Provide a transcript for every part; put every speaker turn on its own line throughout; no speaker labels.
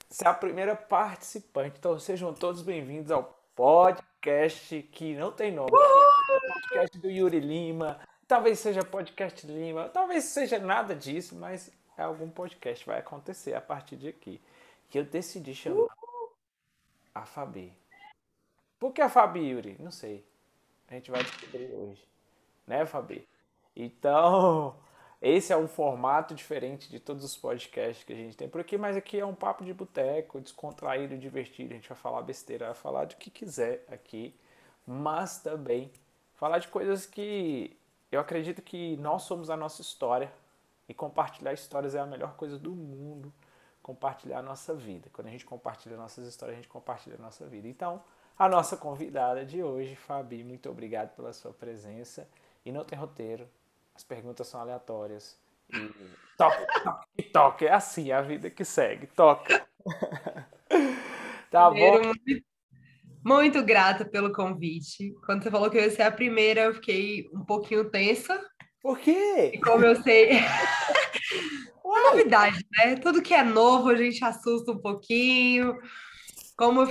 Você é a primeira participante, então sejam todos bem-vindos ao podcast que não tem nome. Talvez seja podcast do Yuri Lima, talvez seja podcast Lima, talvez seja nada disso, mas é algum podcast vai acontecer a partir de aqui. Que eu decidi chamar a Fabi. Por que a Fabi, Yuri? Não sei. A gente vai descobrir hoje, né, Fabi? Então, esse é um formato diferente de todos os podcasts que a gente tem por aqui, mas aqui é um papo de boteco, descontraído, divertido. A gente vai falar besteira, vai falar do que quiser aqui, mas também falar de coisas que eu acredito que nós somos a nossa história e compartilhar histórias é a melhor coisa do mundo. Compartilhar a nossa vida. Quando a gente compartilha nossas histórias, a gente compartilha a nossa vida. Então, a nossa convidada de hoje, Fabi, muito obrigado pela sua presença. E não tem roteiro, as perguntas são aleatórias. E toca, toca, e toca. É assim a vida que segue. Toca. Tá bom?
Primeiro, muito grata pelo convite. Quando você falou que eu ia ser a primeira, eu fiquei um pouquinho tensa.
Por quê?
E como eu sei, é
Uai,
novidade, né? Tudo que é novo a gente assusta um pouquinho.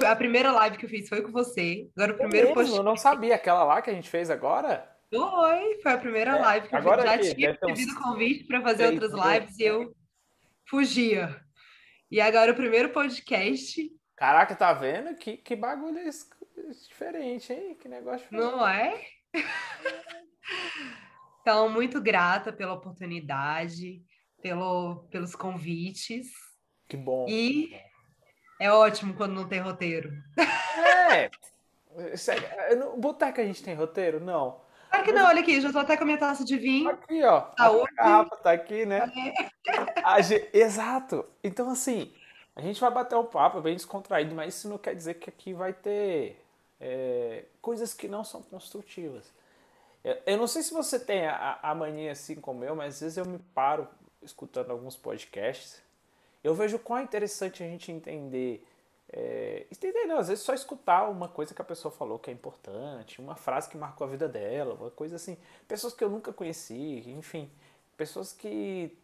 A primeira live que eu fiz foi com você. Agora o
é
primeiro
mesmo?
post
Eu não sabia. Aquela lá que a gente fez agora?
foi a primeira
É,
live que eu fiz.
agora
Já
aqui,
tinha
deve ter
recebido
uns
convite para fazer
6
outras
meses.
lives e eu fugia. E agora o primeiro podcast,
Caraca, tá vendo? Que bagulho diferente, hein? Que negócio diferente.
não é? Então, muito grata pela oportunidade, pelos convites.
Que bom.
E é ótimo quando não tem roteiro.
É, no boteco a gente tem roteiro? Não.
Claro que
Mas
não, olha aqui, já tô até com a minha taça de vinho.
aqui, ó, até a
Saúde.
garrafa tá aqui, né? Exato. Então, assim, a gente vai bater o papo bem descontraído, mas isso não quer dizer que aqui vai ter coisas que não são construtivas. Eu não sei se você tem a mania assim como eu, mas às vezes eu me paro escutando alguns podcasts. Eu vejo quão é interessante a gente entender. Entender, não, às vezes só escutar uma coisa que a pessoa falou que é importante, uma frase que marcou a vida dela, uma coisa assim. Pessoas que eu nunca conheci, enfim. Pessoas que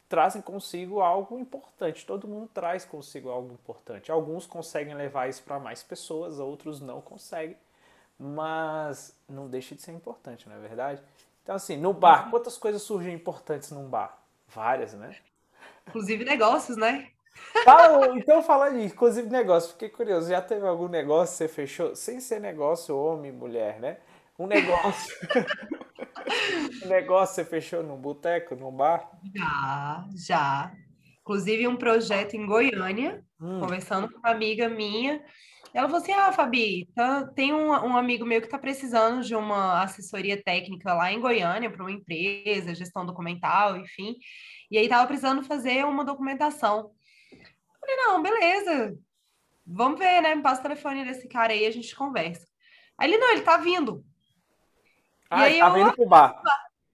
trazem consigo algo importante. Todo mundo traz consigo algo importante. Alguns conseguem levar isso para mais pessoas, outros não conseguem. Mas não deixa de ser importante, não é verdade? Então, assim, no bar, quantas coisas surgem importantes num bar? Várias, né?
Inclusive negócios, né?
Fala, então fala de inclusive negócio, fiquei curioso, já teve algum negócio que você fechou, sem ser negócio homem, mulher, né? Um negócio, um negócio você fechou num boteco, num bar?
Já. Inclusive um projeto em Goiânia,
Hum,
conversando com uma amiga minha. Ela falou assim: Ah, Fabi, tem um amigo meu que está precisando de uma assessoria técnica lá em Goiânia para uma empresa, gestão documental, enfim. E aí tava precisando fazer uma documentação. Falei, não, beleza, vamos ver, né? Me passa o telefone desse cara aí, a gente conversa. Aí ele, não, ele tá vindo. E
Ah, ele
aí
tava
eu
indo pro bar.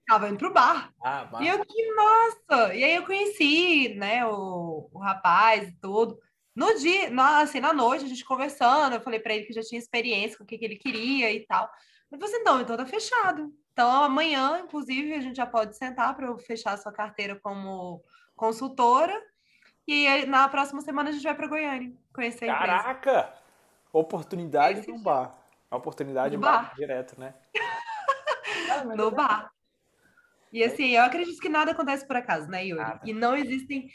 tava indo pro bar.
Ah,
E eu,
massa.
que nossa! E aí eu conheci, né, o rapaz e tudo. No dia, assim, na noite, a gente conversando, eu falei pra ele que já tinha experiência com o que que ele queria e tal. Ele falou assim, não, então tá fechado. Então amanhã, inclusive, a gente já pode sentar para eu fechar a sua carteira como consultora. E aí, na próxima semana a gente vai para Goiânia conhecer a empresa.
Caraca! Oportunidade
Esse
num
dia,
bar. Oportunidade
no
bar
bar,
direto, né? Ah, mas é
no bar. E
verdade.
assim, eu acredito que nada acontece por acaso, né, Yuri?
Nada.
E não existem,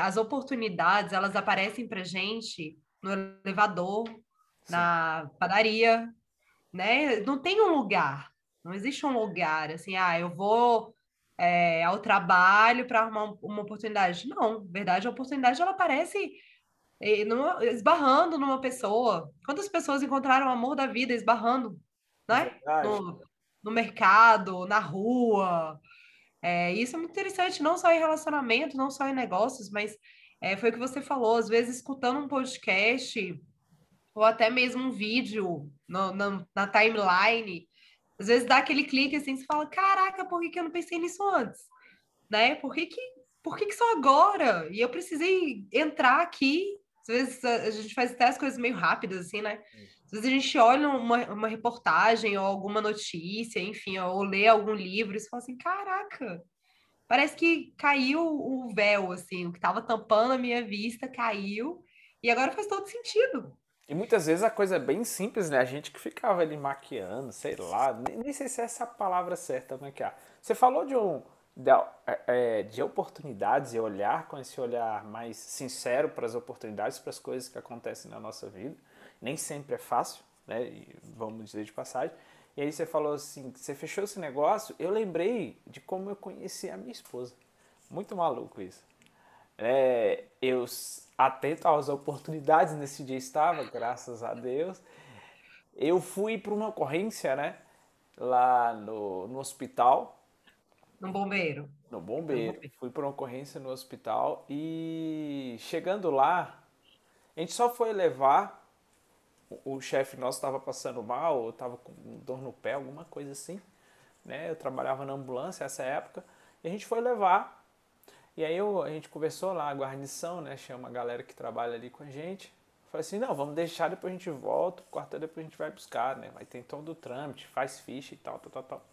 as oportunidades, elas aparecem pra gente no elevador,
Sim.
na padaria, né? Não tem um lugar, não existe um lugar assim, eu vou ao trabalho para arrumar uma oportunidade. Não, na verdade, a oportunidade ela aparece esbarrando numa pessoa. Quantas pessoas encontraram o amor da vida esbarrando, né?
Verdade.
No mercado, na rua. Isso é muito interessante, não só em relacionamento, não só em negócios, mas foi o que você falou, às vezes escutando um podcast ou até mesmo um vídeo na timeline, às vezes dá aquele clique assim, você fala, caraca, por que que eu não pensei nisso antes? Né? Por que que só agora? E eu precisei entrar aqui. Às vezes a gente faz até as coisas meio rápidas, assim, né? Às vezes a gente olha uma reportagem ou alguma notícia, enfim, ou lê algum livro e você fala assim, caraca, parece que caiu o véu, assim, o que estava tampando a minha vista caiu E agora faz todo sentido.
E muitas vezes a coisa é bem simples, né? A gente que ficava ali maquiando, sei lá, nem sei se essa é a palavra certa, maquiar. Você falou de oportunidades e olhar com esse olhar mais sincero para as oportunidades, para as coisas que acontecem na nossa vida. Nem sempre é fácil, né? E vamos dizer de passagem. E aí você falou assim, você fechou esse negócio, eu lembrei de como eu conheci a minha esposa. Muito maluco isso. Eu atento às oportunidades nesse dia estava, graças a Deus. Eu fui para uma ocorrência, né? Lá no hospital,
No bombeiro.
no
No
bombeiro.
bombeiro.
Fui para uma ocorrência no hospital e chegando lá, a gente só foi levar. O chefe nosso estava passando mal, ou estava com dor no pé, alguma coisa assim. Né? Eu trabalhava na ambulância nessa época. E a gente foi levar. E aí a gente conversou lá, a guarnição, né? Chama a galera que trabalha ali com a gente. Falei assim, não, vamos deixar, depois a gente volta, o quartel depois a gente vai buscar, né? Vai ter todo o trâmite, faz ficha e tal, tal, tal, tal.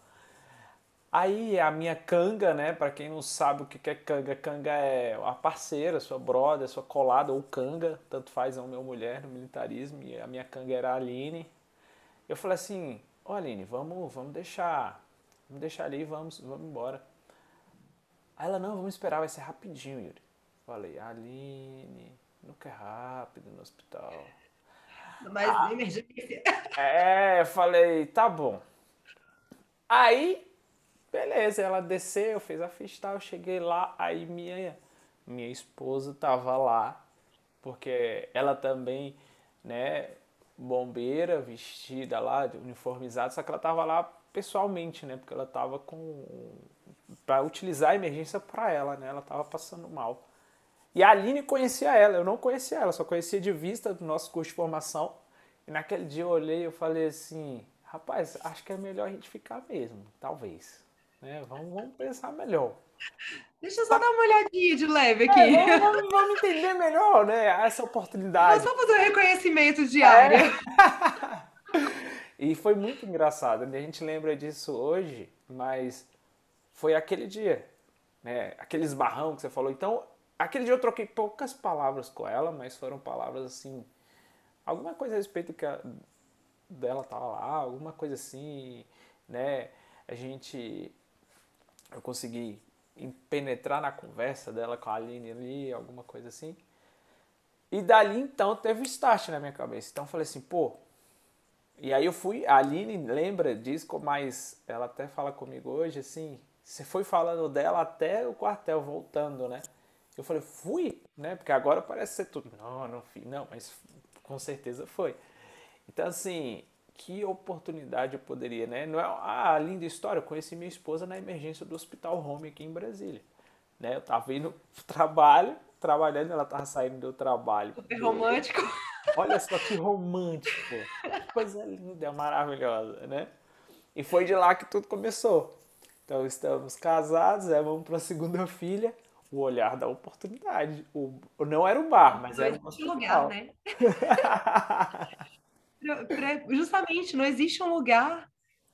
Aí a minha canga, né? Pra quem não sabe o que é canga, canga é a parceira, sua brother, sua colada ou canga, tanto faz homem ou mulher no militarismo, e a minha canga era a Aline. Eu falei assim, ó Aline, vamos deixar ali, vamos embora. Aí ela, não, vamos esperar, vai ser rapidinho, Yuri. Falei, Aline, nunca é rápido no hospital.
Mas emergência.
Falei, tá bom. Aí, beleza, ela desceu, fez a ficha e tal, eu cheguei lá, aí minha esposa tava lá, porque ela também, né, bombeira, vestida lá, uniformizada, só que ela tava lá pessoalmente, né, porque ela tava para utilizar a emergência para ela, né, ela tava passando mal. E a Aline conhecia ela, eu não conhecia ela, só conhecia de vista do nosso curso de formação. E naquele dia eu olhei e falei assim, rapaz, acho que é melhor a gente ficar mesmo, talvez. Né? Vamos pensar melhor.
Deixa eu só dar uma olhadinha de leve
É,
aqui.
vamos entender melhor, né? Essa
Vou
oportunidade.
só fazer um reconhecimento de
É.
área.
E foi muito engraçado, né? A gente lembra disso hoje, mas foi aquele dia, né? Aquele esbarrão que você falou. Então, aquele dia eu troquei poucas palavras com ela, mas foram palavras assim, alguma coisa a respeito dela tava lá, alguma coisa assim, né? A gente, eu consegui penetrar na conversa dela com a Aline ali, alguma coisa assim. E dali então teve o start na minha cabeça. Então eu falei assim, pô. E aí eu fui, a Aline lembra disso, mas ela até fala comigo hoje assim. Você foi falando dela até o quartel, voltando, né? Eu falei, fui, né? Porque agora parece ser tudo. Não, não fui, não, mas com certeza foi. Então, assim, que oportunidade eu poderia, né? Não é linda história, eu conheci minha esposa na emergência do Hospital Home aqui em Brasília. Né? Eu tava indo pro trabalho, trabalhando, ela tava saindo do trabalho.
Super romântico.
Olha só que romântico. Que coisa linda, maravilhosa, né? E foi de lá que tudo começou. Então estamos casados, vamos para a segunda filha. O olhar da oportunidade. Não era um bar, mas
Não
era um
existe lugar,
hospital.
né? Justamente, não existe um lugar,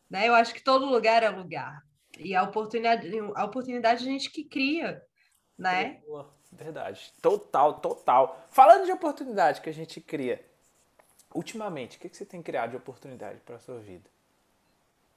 né? Eu acho que todo lugar é lugar. E a oportunidade a gente que cria, né?
Boa, verdade. Total, total. Falando de oportunidade que a gente cria, ultimamente, o que você tem criado de oportunidade para a sua vida?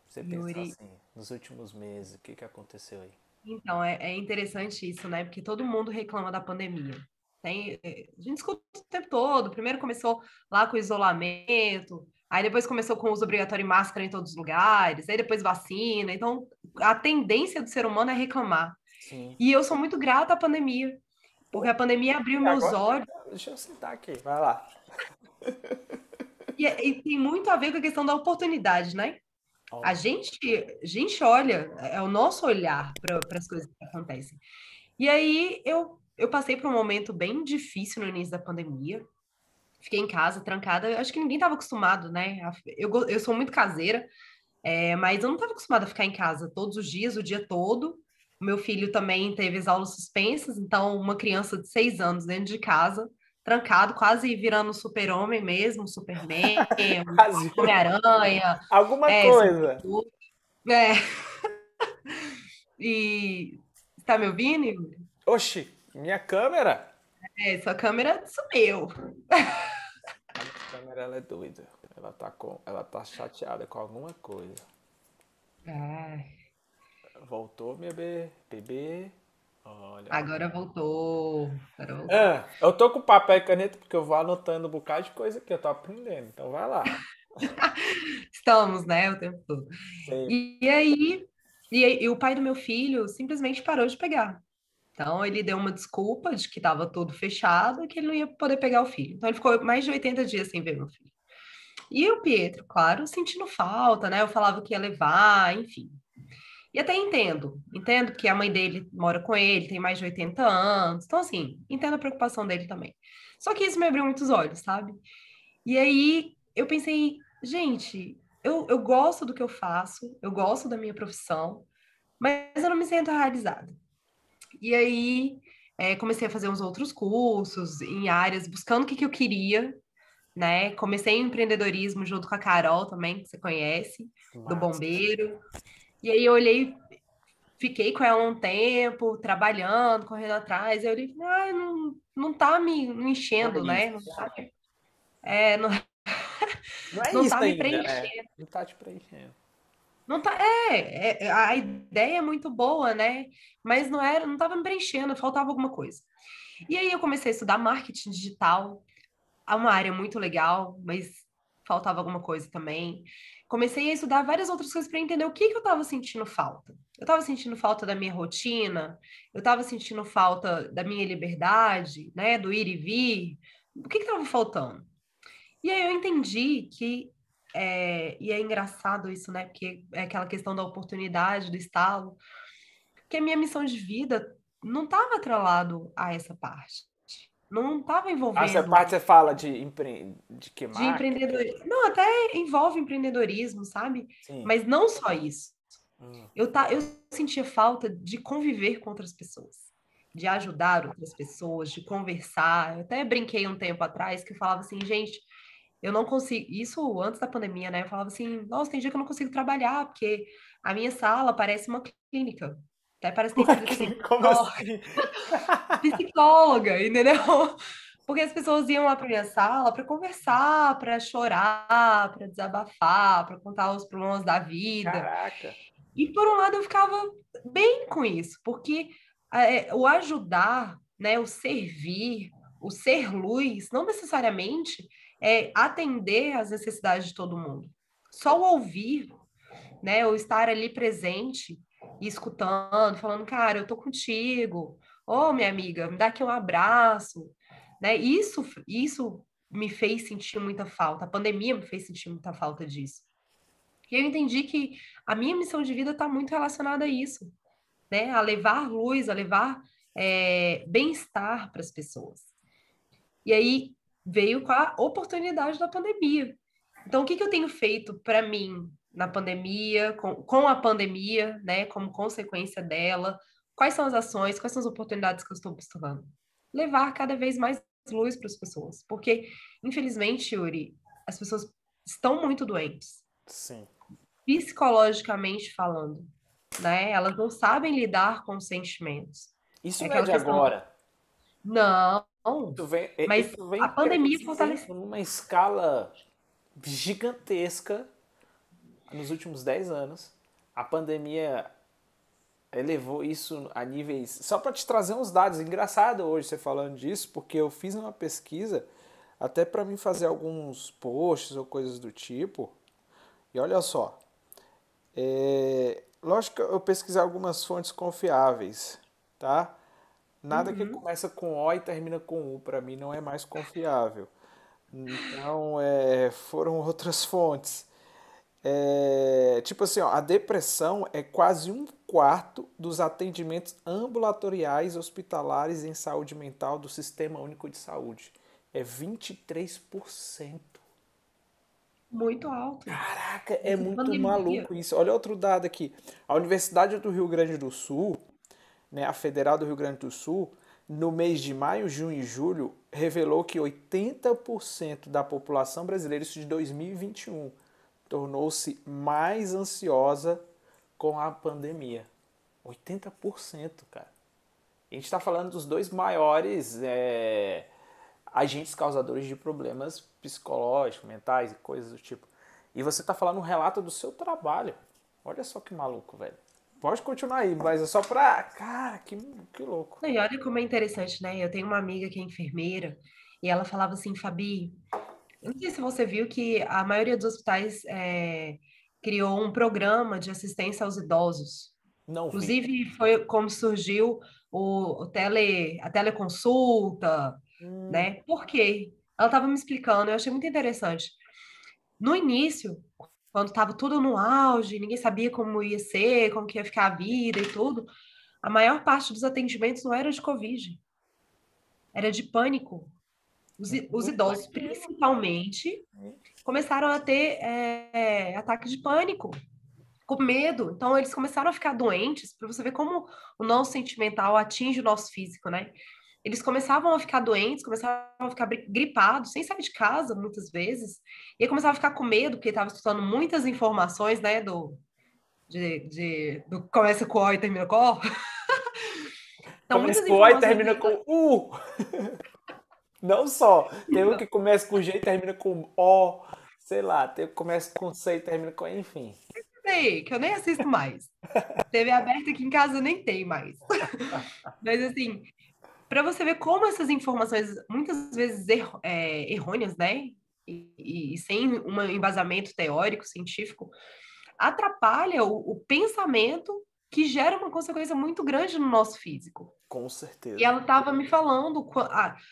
Você pensar
Yuri,
assim, nos últimos meses, o que aconteceu aí?
então, é interessante isso, né? Porque todo mundo reclama da pandemia. A gente escuta o tempo todo. Primeiro começou lá com o isolamento, aí depois começou com o uso obrigatório de máscara em todos os lugares, aí depois vacina. Então, a tendência do ser humano é reclamar.
Sim.
E eu sou muito grata à pandemia, porque
Pô,
a pandemia abriu
e
meus
agora,
olhos.
deixa eu sentar aqui, vai lá.
E tem muito a ver com a questão da oportunidade, né? A
Ó,
gente, a gente olha, é o nosso olhar para as coisas que acontecem. E aí eu passei por um momento bem difícil no início da pandemia. Fiquei em casa, trancada. Acho que ninguém estava acostumado, né? Eu sou muito caseira, mas eu não estava acostumada a ficar em casa todos os dias, o dia todo. O meu filho também teve as aulas suspensas, então uma criança de 6 anos dentro de casa, trancado, quase virando super-homem mesmo, Superman,
quase
Homem-Aranha,
alguma
Super...
coisa.
É, e... Tá me ouvindo?
Oxi, minha câmera?
Sua câmera sumiu.
A minha câmera ela é doida. Ela tá chateada com alguma coisa.
Ah,
Voltou, bebê. Olha.
agora voltou. Agora voltou.
Ah, eu tô com papel e caneta porque eu vou anotando um bocado de coisa que eu tô aprendendo. Então vai lá.
Estamos, né, o tempo todo.
Sempre.
E aí, o pai do meu filho simplesmente parou de pegar. Então, ele deu uma desculpa de que estava tudo fechado e que ele não ia poder pegar o filho. Então, ele ficou mais de 80 dias sem ver meu filho. E o Pietro, claro, sentindo falta, né? Eu falava que ia levar, enfim. E até entendo que a mãe dele mora com ele, tem mais de 80 anos. Então, assim, entendo a preocupação dele também. Só que isso me abriu muitos olhos, sabe? E aí eu pensei, gente, eu gosto do que eu faço, eu gosto da minha profissão, mas eu não me sinto realizada. E aí comecei a fazer uns outros cursos em áreas, buscando o que eu queria, né? Comecei em empreendedorismo junto com a Carol também, que você conhece, do
Massa.
Bombeiro. E aí eu olhei, fiquei com ela um tempo, trabalhando, correndo atrás. Eu olhei, não tá me
Não é
enchendo, né?
isso.
Não,
Não é
não
isso
tá me
ainda, né?
preenchendo.
Não tá te preenchendo.
Não tá, a ideia é muito boa, né? Mas não estava me preenchendo, faltava alguma coisa. E aí eu comecei a estudar marketing digital, é uma área muito legal, mas faltava alguma coisa também. Comecei a estudar várias outras coisas para entender o que que eu estava sentindo falta. Eu estava sentindo falta da minha rotina, eu estava sentindo falta da minha liberdade, né, do ir e vir. O que que estava faltando? E aí eu entendi que, e é engraçado isso, né, porque é aquela questão da oportunidade, do estalo, que a minha missão de vida não estava atrelado a essa parte. Não estava
Ah, essa
envolvendo
parte você fala de que
de
marketing?
empreendedorismo. Não, até envolve empreendedorismo, sabe?
Sim.
Mas não só isso.
Hum.
Eu sentia falta de conviver com outras pessoas, de ajudar outras pessoas, de conversar. Eu até brinquei um tempo atrás que eu falava assim, gente, eu não consigo. Isso antes da pandemia, né? Eu falava assim, nossa, tem dia que eu não consigo trabalhar, porque a minha sala parece uma clínica. Até parece ter escrito assim,
Como assim?
psicóloga, entendeu? Porque as pessoas iam lá para minha sala para conversar, para chorar, para desabafar, para contar os problemas da vida.
Caraca.
E por um lado eu ficava bem com isso, porque o ajudar, né, o servir, o ser luz, não necessariamente é atender às necessidades de todo mundo. Só o ouvir, né, o estar ali presente e escutando, falando, cara, eu tô contigo. Ô, minha amiga, me dá aqui um abraço, né? Isso me fez sentir muita falta. A pandemia me fez sentir muita falta disso. E eu entendi que a minha missão de vida está muito relacionada a isso, né? A levar luz, a levar bem-estar para as pessoas. E aí veio com a oportunidade da pandemia. Então, o que que eu tenho feito para mim na pandemia, com a pandemia, né, como consequência dela? Quais são as ações, quais são as oportunidades que eu estou buscando? Levar cada vez mais luz para as pessoas, porque, infelizmente, Yuri, as pessoas estão muito doentes,
Sim.
psicologicamente falando, né? Elas não sabem lidar com os sentimentos.
Isso
É
não é
aquela
de
questão,
agora.
não, mas
Isso vem
a pandemia
crescendo
fortaleceu.
numa escala gigantesca nos últimos 10 anos. A pandemia elevou isso a níveis. Só para te trazer uns dados, engraçado hoje você falando disso, porque eu fiz uma pesquisa até para mim fazer alguns posts ou coisas do tipo. E olha só, lógico que eu pesquisei algumas fontes confiáveis, tá? Nada que
Uhum.
começa com O e termina com U, para mim não é mais confiável. Então, foram outras fontes. Tipo assim, ó, a depressão é quase um quarto dos atendimentos ambulatoriais hospitalares em saúde mental do Sistema Único de Saúde. É 23%.
Muito alto.
Caraca, é
Essa
muito
pandemia.
maluco isso. Olha outro dado aqui. A Universidade do Rio Grande do Sul, né, a Federal do Rio Grande do Sul, no mês de maio, junho e julho, revelou que 80% da população brasileira, isso de 2021, tornou-se mais ansiosa com a pandemia. 80%, cara. A gente está falando dos dois maiores agentes causadores de problemas psicológicos, mentais e coisas do tipo. E você está falando um relato do seu trabalho. Olha só que maluco, velho. Pode continuar aí, mas é só pra. Cara, que louco.
Não, e olha como é interessante, né? Eu tenho uma amiga que é enfermeira e ela falava assim, Fabi, eu não sei se você viu que a maioria dos hospitais criou um programa de assistência aos idosos.
Não vi.
Inclusive, foi como surgiu a teleconsulta,
Hum,
né? Por quê? Ela estava me explicando, eu achei muito interessante. No início, quando estava tudo no auge, ninguém sabia como ia ser, como que ia ficar a vida e tudo, a maior parte dos atendimentos não era de Covid, era de pânico. Os idosos,
imagina.
principalmente, começaram a ter ataque de pânico, com medo. Então, eles começaram a ficar doentes, para você ver como o nosso sentimental atinge o nosso físico, né? Eles começavam a ficar doentes, começavam a ficar gripados, sem sair de casa, muitas vezes. E aí começavam a ficar com medo, porque estava escutando muitas informações, né, do começa com O e termina com O. Então,
Começa
muitas
com O e
informações.
termina com U. Não só. Tem um que começa com G e termina com O. Sei lá, tem um que começa com C e termina com. Enfim.
Sei, que eu nem assisto mais. TV aberta aqui em casa nem tem mais. Mas, assim, para você ver como essas informações, muitas vezes errôneas, né? E sem um embasamento teórico, científico, atrapalha o pensamento que gera uma consequência muito grande no nosso físico.
Com
E
certeza.
ela estava me falando,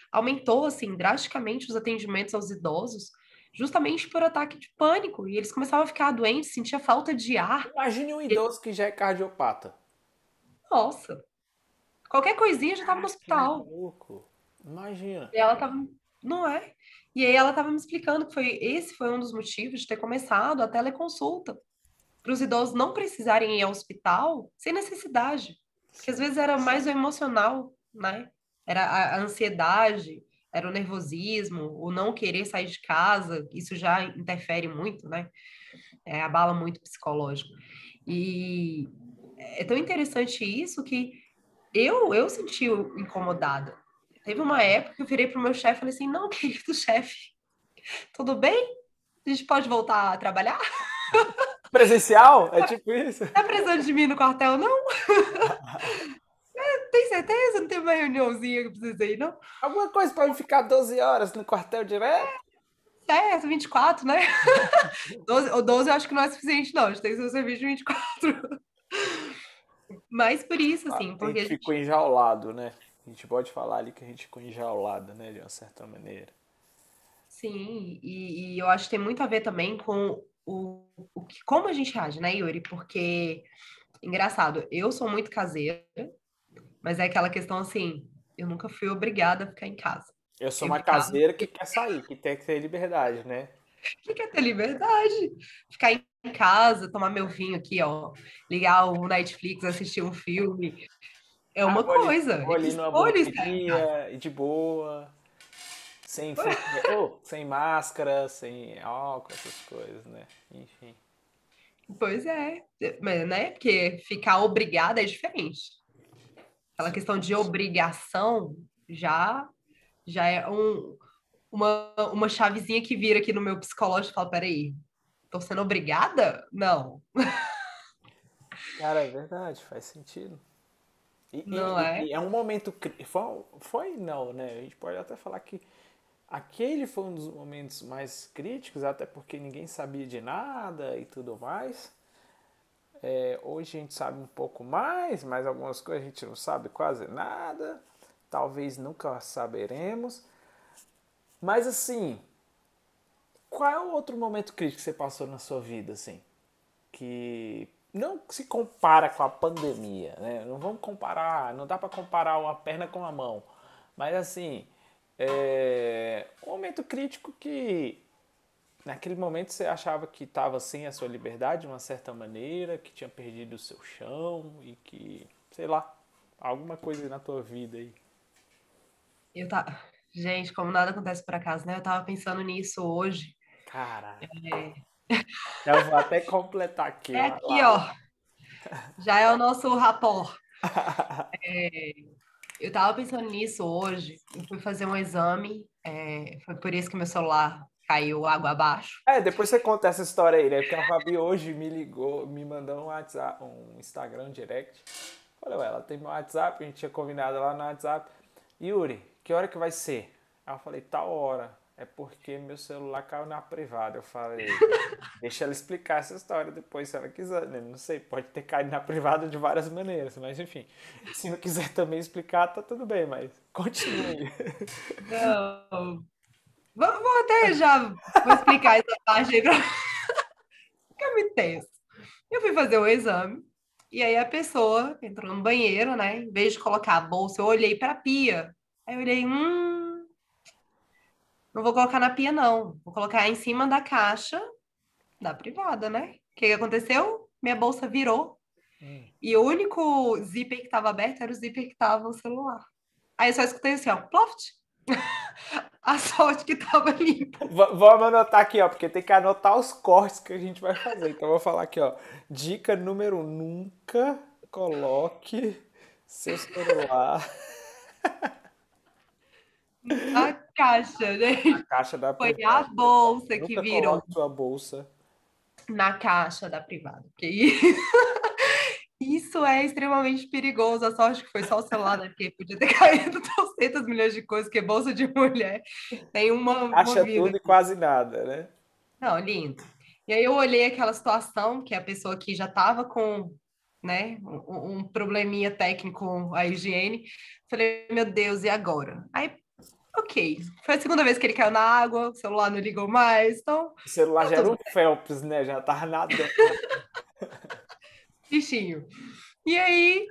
aumentou assim drasticamente os atendimentos aos idosos, justamente por ataque de pânico. E eles começavam a ficar doentes, sentia falta de ar.
Imagine um
E,
idoso que já é cardiopata.
nossa, qualquer coisinha já estava no
Cara, que
hospital.
maluco. Imagina.
E ela estava, não é? E aí ela estava me explicando que esse foi um dos motivos de ter começado a teleconsulta, para os idosos não precisarem ir ao hospital sem necessidade. Porque às
Sim.
vezes era mais o emocional, né? Era a ansiedade, era o nervosismo, o não querer sair de casa, isso já interfere muito, né? Abala muito o psicológico. E é tão interessante isso que eu senti incomodada. Teve uma época que eu virei pro meu chefe e falei assim: não, querido chefe, tudo bem? A gente pode voltar a trabalhar?
Presencial? É tipo isso?
Tá precisando de mim no quartel, não? Tem certeza? Não tem uma reuniãozinha que precisa ir, não?
Alguma coisa para ficar 12 horas no quartel direto?
Certo, 24, né? 12 eu acho que não é suficiente, não. A gente tem que ser um serviço de 24. Mas por isso,
Ah,
assim,
a
porque
gente
a
ficou
gente.
enjaulado, né? A gente pode falar ali que a gente ficou enjaulado, né? De uma certa maneira.
Sim, e eu acho que tem muito a ver também com como a gente age, né, Yuri? Porque, engraçado, eu sou muito caseira, mas é aquela questão assim, eu nunca fui obrigada a ficar em casa.
Eu sou
Eu
uma
ficava.
caseira que quer sair, que tem que ter liberdade, né?
Que quer ter liberdade? Ficar em casa, tomar meu vinho aqui, ó, ligar o Netflix, assistir um filme, é
Ah,
uma coisa.
vou
Eu
ali numa
escolho estar em casa.
hamburgueria, e de boa, sem máscara, sem álcool, essas coisas, né? Enfim.
Pois é, mas, né? Porque ficar obrigada é diferente. Aquela
Sim.
questão de obrigação já é uma chavezinha que vira aqui no meu psicológico e fala, peraí, tô sendo obrigada? Não,
Cara, é verdade, faz sentido. E,
não
e-
é?
e é um momento. Foi não, né? A gente pode até falar que aquele foi um dos momentos mais críticos, até porque ninguém sabia de nada e tudo mais. Hoje a gente sabe um pouco mais, mas algumas coisas a gente não sabe quase nada. Talvez nunca saberemos. Mas assim, qual é o outro momento crítico que você passou na sua vida, assim? Que não se compara com a pandemia, né? Não vamos comparar, não dá para comparar uma perna com a mão. Mas assim, um momento crítico que naquele momento você achava que estava sem a sua liberdade de uma certa maneira, que tinha perdido o seu chão e que, sei lá, alguma coisa na tua vida aí.
Eu tá. Gente, como nada acontece por acaso, né? Eu tava pensando nisso hoje.
Caraca.
É,
Eu vou até completar aqui,
é
ó.
aqui, ó. Já é o nosso rapport. Eu tava pensando nisso hoje. Eu fui fazer um exame. Foi por isso que meu celular caiu água abaixo.
Depois você conta essa história aí, né? Porque a Fabi hoje me ligou, me mandou um WhatsApp, um Instagram direct. Falei, ué, ela tem meu WhatsApp, a gente tinha combinado lá no WhatsApp. Yuri, que hora que vai ser? Aí eu falei, tal hora. É porque meu celular caiu na privada. Eu falei, deixa ela explicar essa história depois, se ela quiser, né? Não sei, pode ter caído na privada de várias maneiras, mas enfim. Se não quiser também explicar, tá tudo bem, mas continue.
Não. Vou até já vou explicar essa parte aí pra ficar muito tenso. Eu fui fazer o exame, e aí a pessoa entrou no banheiro, né? Em vez de colocar a bolsa, eu olhei para a pia. Aí eu olhei, não vou colocar na pia, não. Vou colocar em cima da caixa da privada, né? O que que aconteceu? Minha bolsa virou. E o único zíper que estava aberto era o zíper que estava no celular. Aí eu só escutei assim, ó, ploft. A sorte que estava limpa.
Vamos anotar aqui, ó, porque tem que anotar os cortes que a gente vai fazer. Então eu vou falar aqui, ó. Dica número 1, nunca coloque seu celular
Na caixa, né?
na caixa da
Foi a
privada.
bolsa que
Nunca
virou
coloque sua bolsa.
na caixa da privada. Porque isso é extremamente perigoso. A sorte que foi só o celular, né? Porque podia ter caído 200 milhões de coisas, que bolsa de mulher tem uma
Acha
vida.
tudo e quase nada, né?
Não, lindo. E aí eu olhei aquela situação que a pessoa aqui já estava com, né, um probleminha técnico com a higiene. Falei, meu Deus, e agora? Aí, ok. Foi a segunda vez que ele caiu na água, o celular não ligou mais, então
O celular
tá
já era
tudo
um Phelps, né? Já tava nadando.
bichinho. E aí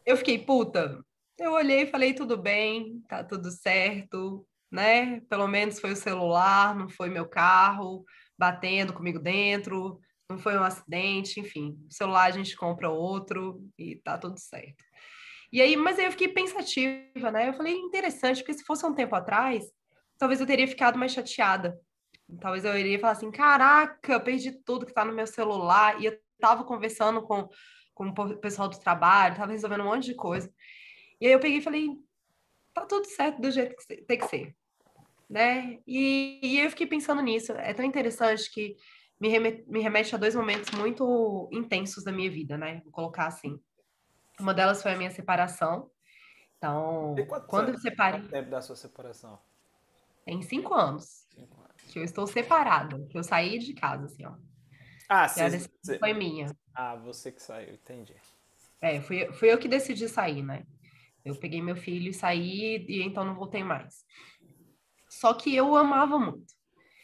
eu fiquei, puta. Eu olhei e falei, tudo bem, tá tudo certo, né? Pelo menos foi o celular, não foi meu carro batendo comigo dentro, não foi um acidente, enfim. O celular a gente compra outro e tá tudo certo. E aí, mas aí eu fiquei pensativa, né? Eu falei, interessante, porque se fosse um tempo atrás, talvez eu teria ficado mais chateada. Talvez eu iria falar assim, caraca, eu perdi tudo que tá no meu celular. E eu tava conversando com o pessoal do trabalho, tava resolvendo um monte de coisa. E aí eu peguei e falei, tá tudo certo do jeito que tem que ser, né? E eu fiquei pensando nisso. É tão interessante que me remete a dois momentos muito intensos da minha vida, né? Vou colocar assim. Uma delas foi a minha separação.
Tem
Então,
quantos
quando eu
anos?
separei,
Quanto tempo da sua separação?
tem 5 anos
5 anos.
que eu estou separada, que eu saí de casa, assim, ó.
Ah,
Que a decisão foi minha.
você que saiu, entendi.
Fui eu que decidi sair, né? Eu peguei meu filho e saí, e então não voltei mais. Só que eu amava muito.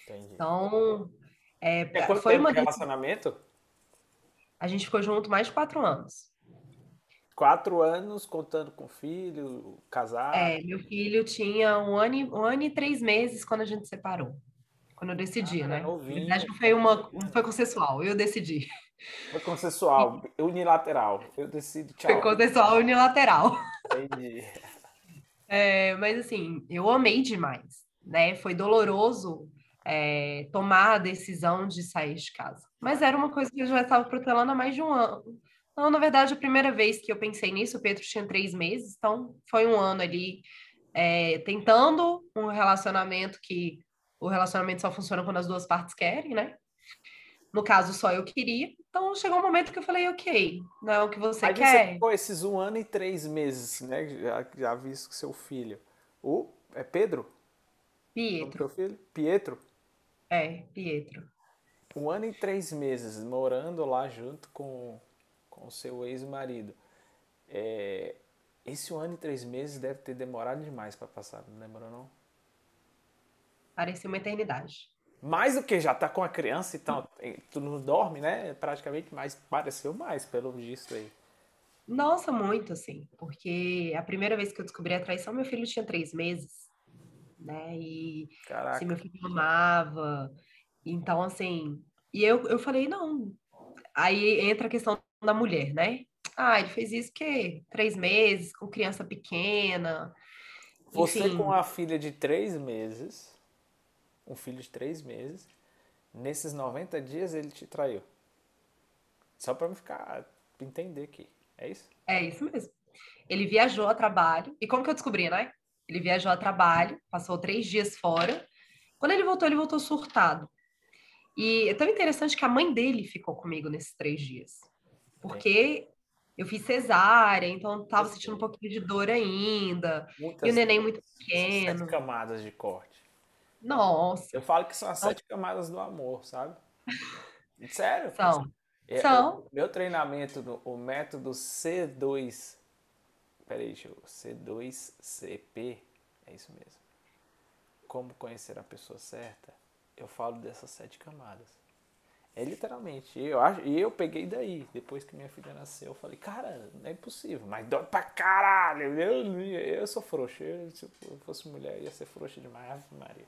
Entendi.
Então,
É quanto
foi
tempo
uma
de
decisão.
relacionamento?
A gente ficou junto mais de 4 anos.
4 anos contando com filho, casado.
Meu filho tinha um ano e 3 meses quando a gente separou. Quando eu decidi,
Era
né? Na
novinho,
verdade, não foi
bacana.
consensual, eu decidi.
Foi consensual, unilateral. Eu decido,
Foi
tchau.
consensual unilateral.
Entendi.
Mas assim, eu amei demais, né? Foi doloroso, tomar a decisão de sair de casa. Mas era uma coisa que eu já estava protelando há mais de um ano. Não, na verdade, a primeira vez que eu pensei nisso, o Pedro tinha 3 meses, então foi um ano ali, tentando um relacionamento que o relacionamento só funciona quando as duas partes querem, né? No caso, só eu queria. Então chegou um momento que eu falei, ok, não é o que você
Aí você
quer,
ficou esses 1 ano e 3 meses, né? Já visto com seu filho. É Pedro? O nome do
Pietro.
seu filho? Pietro?
Pietro.
1 ano e 3 meses morando lá junto com o seu ex-marido. É, esse 1 ano e 3 meses deve ter demorado demais para passar, não demorou não?
Parecia uma eternidade.
Mais do que já tá com a criança, então tu não dorme, né? Praticamente, mas pareceu mais, pelo visto aí.
Nossa, muito assim, porque a primeira vez que eu descobri a traição, meu filho tinha 3 meses, né? E assim,
Caraca.
meu filho me amava. Então, assim, e eu falei, não. Aí entra a questão da mulher, né? Ah, ele fez isso que 3 meses, com criança pequena,
Você com
enfim.
a filha de 3 meses, um filho de 3 meses, nesses 90 dias ele te traiu. Só pra me ficar, entender aqui. É isso?
É isso mesmo. Ele viajou a trabalho. E como que eu descobri, né? Ele viajou a trabalho, passou 3 dias fora. Quando ele voltou surtado. E é tão interessante que a mãe dele ficou comigo nesses 3 dias.
Tem.
Porque eu fiz cesárea, então eu
Eu
tava sentindo um
sei.
pouquinho de dor ainda. E o
Muitas
neném muito
dores. São 7
pequeno.
camadas de corte. Eu
Nossa.
falo que são as
Então,
7 camadas do amor, sabe? Sério.
são.
O
São.
meu treinamento, o método C2. Peraí, deixa eu. C2CP. É isso mesmo. Como conhecer a pessoa certa? Eu falo dessas 7 camadas. É literalmente. E eu peguei daí. Depois que minha filha nasceu, eu falei, cara, não é impossível. Mas dói pra caralho. Eu sou frouxo. Se eu fosse mulher, eu ia ser frouxo demais. Ave Maria.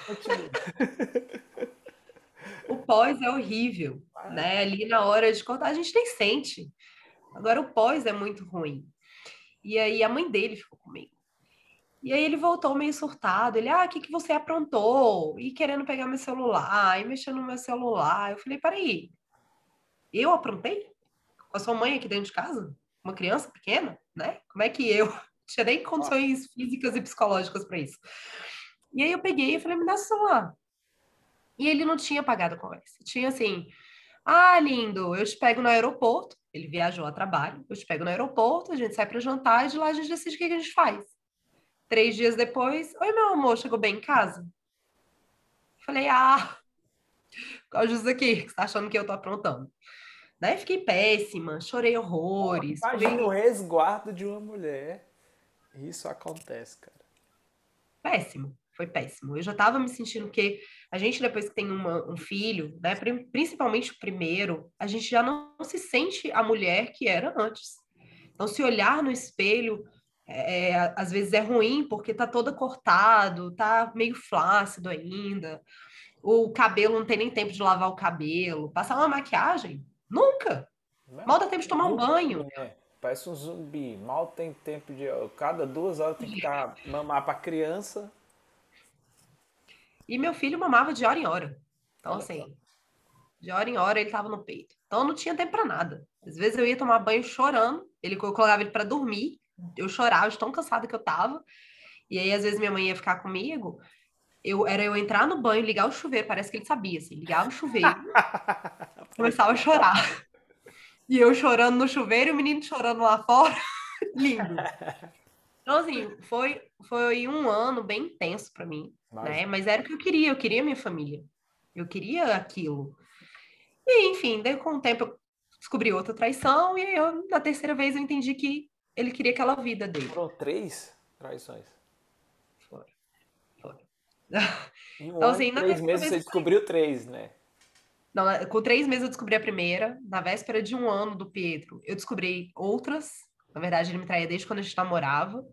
Continua.
O pós é horrível,
Vai.
né? Ali na hora de cortar, a gente nem sente. Agora o pós é muito ruim. E aí a mãe dele ficou comigo. E aí ele voltou meio surtado. Ele, o que que você aprontou? E querendo pegar meu celular, e mexendo no meu celular. Eu falei, peraí, eu aprontei? Com a sua mãe aqui dentro de casa? Uma criança pequena, né? Como é que eu tinha nem
Ó,
condições físicas e psicológicas para isso? E aí eu peguei e falei, me dá seu celular. E ele não tinha pagado a conversa. Tinha assim, lindo, eu te pego no aeroporto. Ele viajou a trabalho, eu te pego no aeroporto, a gente sai para jantar e de lá a gente decide o que a gente faz. 3 dias depois, oi, meu amor, chegou bem em casa? Falei, olha isso aqui, que você tá achando que eu tô aprontando. Daí fiquei péssima, chorei horrores,
imagina o
foi
resguardo de uma mulher. Isso acontece, cara.
péssimo, foi péssimo. Eu já tava me sentindo que a gente, depois que tem um filho, né, principalmente o primeiro, a gente já não se sente a mulher que era antes. Então, se olhar no espelho, às vezes é ruim, porque tá todo cortado, tá meio flácido ainda. O cabelo não tem nem tempo de lavar o cabelo. Passar uma maquiagem? Nunca.
Não,
Mal dá tempo de tomar um banho.
zumbi, né? Parece um zumbi. Mal tem tempo de. Cada 2 horas tem que dar mamar pra criança.
E meu filho mamava de hora em hora. Então,
Olha só.
assim, de hora em hora ele tava no peito. Então, não tinha tempo para nada. Às vezes eu ia tomar banho chorando. Eu colocava ele para dormir. Eu chorava de tão cansada que eu tava. E aí, às vezes, minha mãe ia ficar comigo. Era eu entrar no banho, ligar o chuveiro. Parece que ele sabia, assim. Ligava o chuveiro, começava a chorar. E eu chorando no chuveiro e o menino chorando lá fora. Lindo. Então, assim, foi um ano bem intenso para mim,
Mas
né? Mas era o que eu queria minha família. Eu queria aquilo. E, enfim, daí com o tempo eu descobri outra traição e aí na terceira vez eu entendi que ele queria aquela vida dele.
foram 3 traições.
Foi, foi.
Em um
Então,
ano
assim,
e
na
três
terceira
meses
vez,
você descobriu 3, né?
não, com 3 meses eu descobri a primeira. Na véspera de um ano do Pietro, eu descobri outras. Na verdade, ele me traía desde quando a gente namorava.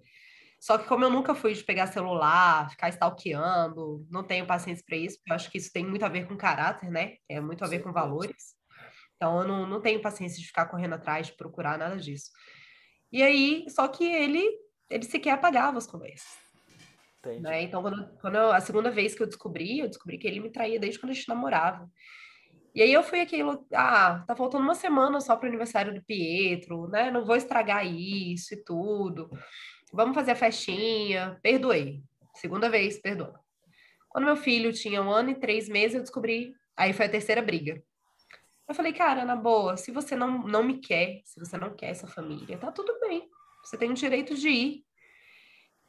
Só que como eu nunca fui de pegar celular, ficar stalkeando, não tenho paciência para isso, porque eu acho que isso tem muito a ver com caráter, né? É muito
Com
a ver com
certeza.
valores. Então eu não tenho paciência de ficar correndo atrás, de procurar nada disso. E aí, só que ele sequer apagava as conversas,
Entendi.
né? Então a segunda vez que eu descobri que ele me traía desde quando a gente namorava. E aí eu fui aquilo, tá faltando uma semana só para o aniversário do Pietro, né? Não vou estragar isso e tudo. Vamos fazer a festinha. Perdoei. Segunda vez, perdoa. Quando meu filho tinha 1 ano e 3 meses, eu descobri. Aí foi a terceira briga. Eu falei, cara, na boa, se você não me quer, se você não quer essa família, tá tudo bem. Você tem o direito de ir.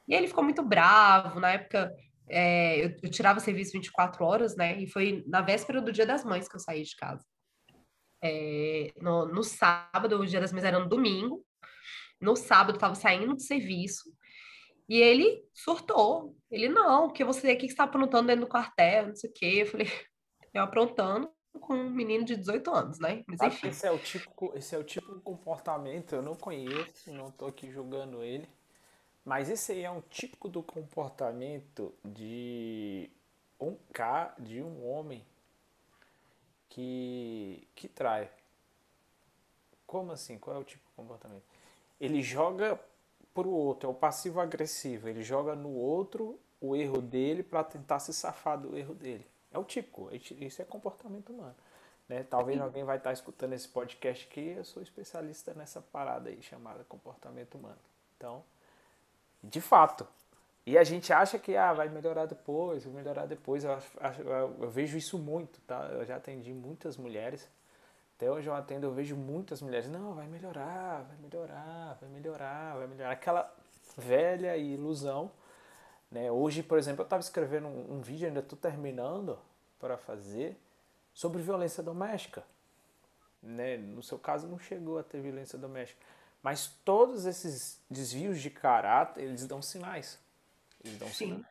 E aí ele ficou muito bravo. Na época, eu tirava serviço 24 horas, né? E foi na véspera do Dia das Mães que eu saí de casa. No sábado, o Dia das Mães era no domingo. No sábado, eu tava saindo de serviço. E ele surtou. Ele, não, porque você, o que você está aprontando dentro do quartel, não sei o quê. Eu falei, eu aprontando com um menino de 18 anos, né? Mas
Sabe que
enfim.
esse é o tipo de comportamento, eu não conheço, não tô aqui julgando ele, mas esse aí é um típico do comportamento de um homem que trai. Como assim? Qual é o tipo de comportamento? Ele joga pro outro, é o passivo agressivo, ele joga no outro o erro dele para tentar se safar do erro dele. É o típico, isso é comportamento humano. né? Talvez alguém vai estar escutando esse podcast aqui, eu sou especialista nessa parada aí chamada comportamento humano. Então, de fato. E a gente acha que vai melhorar depois, vai melhorar depois. Eu vejo isso muito, tá? Eu já atendi muitas mulheres. Até hoje eu atendo, eu vejo muitas mulheres. Não, vai melhorar, vai melhorar, vai melhorar, vai melhorar. Aquela velha ilusão, né? Hoje, por exemplo, eu estava escrevendo um vídeo, ainda estou terminando para fazer, sobre violência doméstica. Né? No seu caso não chegou a ter violência doméstica. Mas todos esses desvios de caráter, eles dão sinais. Eles dão sinais.
Sim.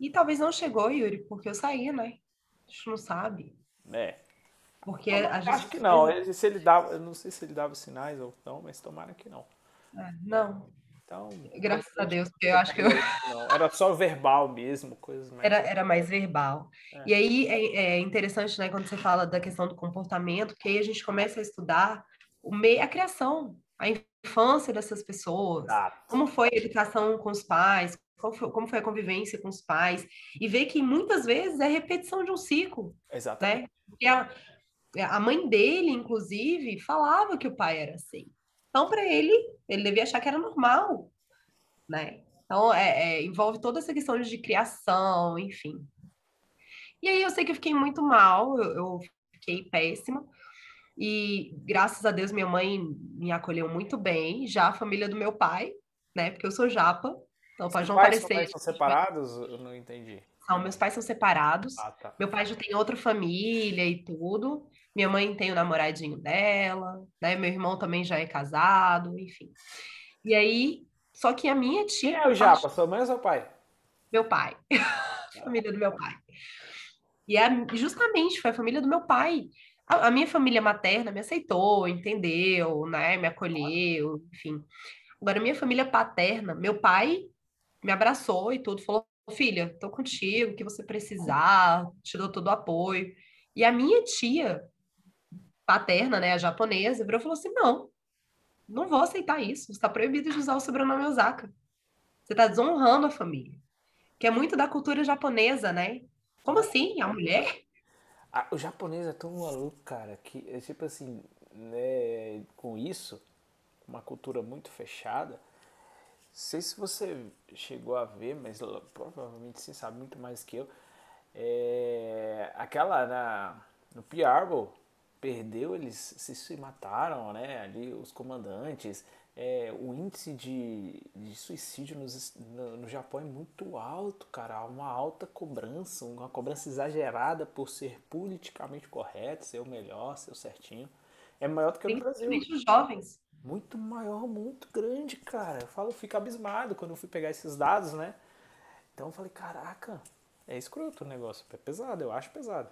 E talvez não chegou, Yuri, porque eu saí, né? A gente não sabe.
É.
Porque
Eu
a
acho
gente
que não. Se ele dava, eu não sei se ele dava sinais ou não, mas tomara que não.
não.
Então,
Graças a Deus, porque eu acho que eu
não. Era só verbal mesmo, coisas mais.
era mais verbal.
É.
E aí é interessante, né, quando você fala da questão do comportamento, que aí a gente começa a estudar a criação, a infância dessas pessoas,
Exato.
como foi a educação com os pais, como foi a convivência com os pais, e ver que muitas vezes é repetição de um ciclo,
Exatamente.
né? Porque a mãe dele, inclusive, falava que o pai era assim. Então, para ele devia achar que era normal, né? Então, envolve toda essa questão de criação, enfim. E aí eu sei que eu fiquei muito mal, eu fiquei péssima. E graças a Deus minha mãe me acolheu muito bem. Já a família do meu pai, né? Porque eu sou japa, então
Seus
pode não
pais e sua
parecer.
mãe são separados? Eu não entendi.
Meus pais são separados.
Ah, tá.
Meu pai já tem outra família e tudo. Minha mãe tem o namoradinho dela, né? Meu irmão também já é casado, enfim. E aí, só que a minha
Quem
tia,
é o
por parte
Japa? Sua mãe ou seu pai?
do meu pai, família do meu pai. E justamente foi a família do meu pai. A minha família materna me aceitou, entendeu, né? Me acolheu, enfim. Agora, minha família paterna, meu pai me abraçou e tudo, falou: filha, tô contigo, o que você precisar, te dou todo o apoio. E a minha tia paterna, né, a japonesa, virou e falou assim: não, não vou aceitar isso. Está proibido de usar o sobrenome Osaka. Você está desonrando a família. Que é muito da cultura japonesa, né? Como assim? A mulher?
O japonês é tão maluco, cara, que é tipo assim, né, com isso, uma cultura muito fechada. Não sei se você chegou a ver, mas provavelmente você sabe muito mais que eu. Aquela no Pearl Harbor perdeu, eles se mataram, né? Ali os comandantes. O índice de suicídio no Japão é muito alto, cara. Há uma alta cobrança, uma cobrança exagerada por ser politicamente correto, ser o melhor, ser o certinho. É maior do que no Brasil.
Principalmente os jovens.
Muito maior, muito grande, cara. Eu fico abismado quando eu fui pegar esses dados, né? Então eu falei, caraca, é escroto o negócio. É pesado, eu acho pesado.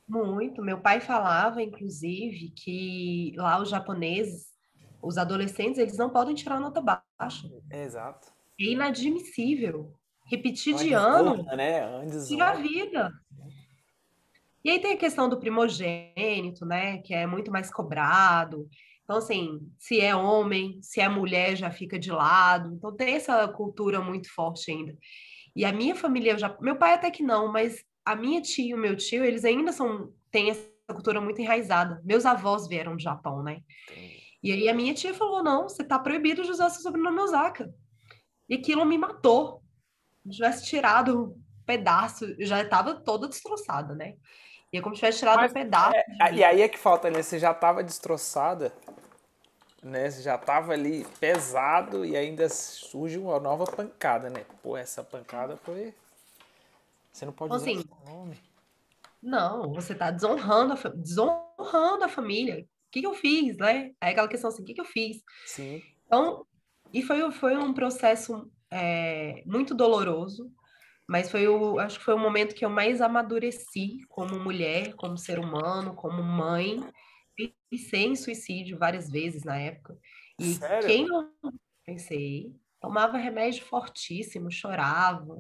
Muito. Meu pai falava, inclusive, que lá os japoneses, os adolescentes, eles não podem tirar nota baixa.
É exato.
É inadmissível. Repetir
Uma
de ano,
desonra, né? Uma
tira a
desonra.
vida. E aí tem a questão do primogênito, né, que é muito mais cobrado. Então, assim, se é homem, se é mulher, já fica de lado. Então, tem essa cultura muito forte ainda. E a minha família, meu pai até que não, mas a minha tia e o meu tio, eles ainda têm essa cultura muito enraizada. Meus avós vieram do Japão, né?
Entendi.
E aí a minha tia falou: não, você tá proibido de usar seu sobrenome Osaka. E aquilo me matou. Se tivesse tirado um pedaço, eu já estava toda destroçada, né? E é como se tivesse tirado um
Mas
pedaço de
e
mim.
aí é que falta, né? Você já tava destroçada, né? Você já tava ali pesado e ainda surge uma nova pancada, né? Pô, essa pancada foi. Você não pode
Então,
usar
assim,
seu nome.
não, você está desonrando a família. O que que eu fiz, né? Aí aquela questão assim, o que que eu fiz?
Sim.
Então, e foi um processo muito doloroso, mas acho que foi o momento que eu mais amadureci como mulher, como ser humano, como mãe. Pensei em suicídio várias vezes na época. E
Sério?
quem não pensei, tomava remédio fortíssimo, chorava.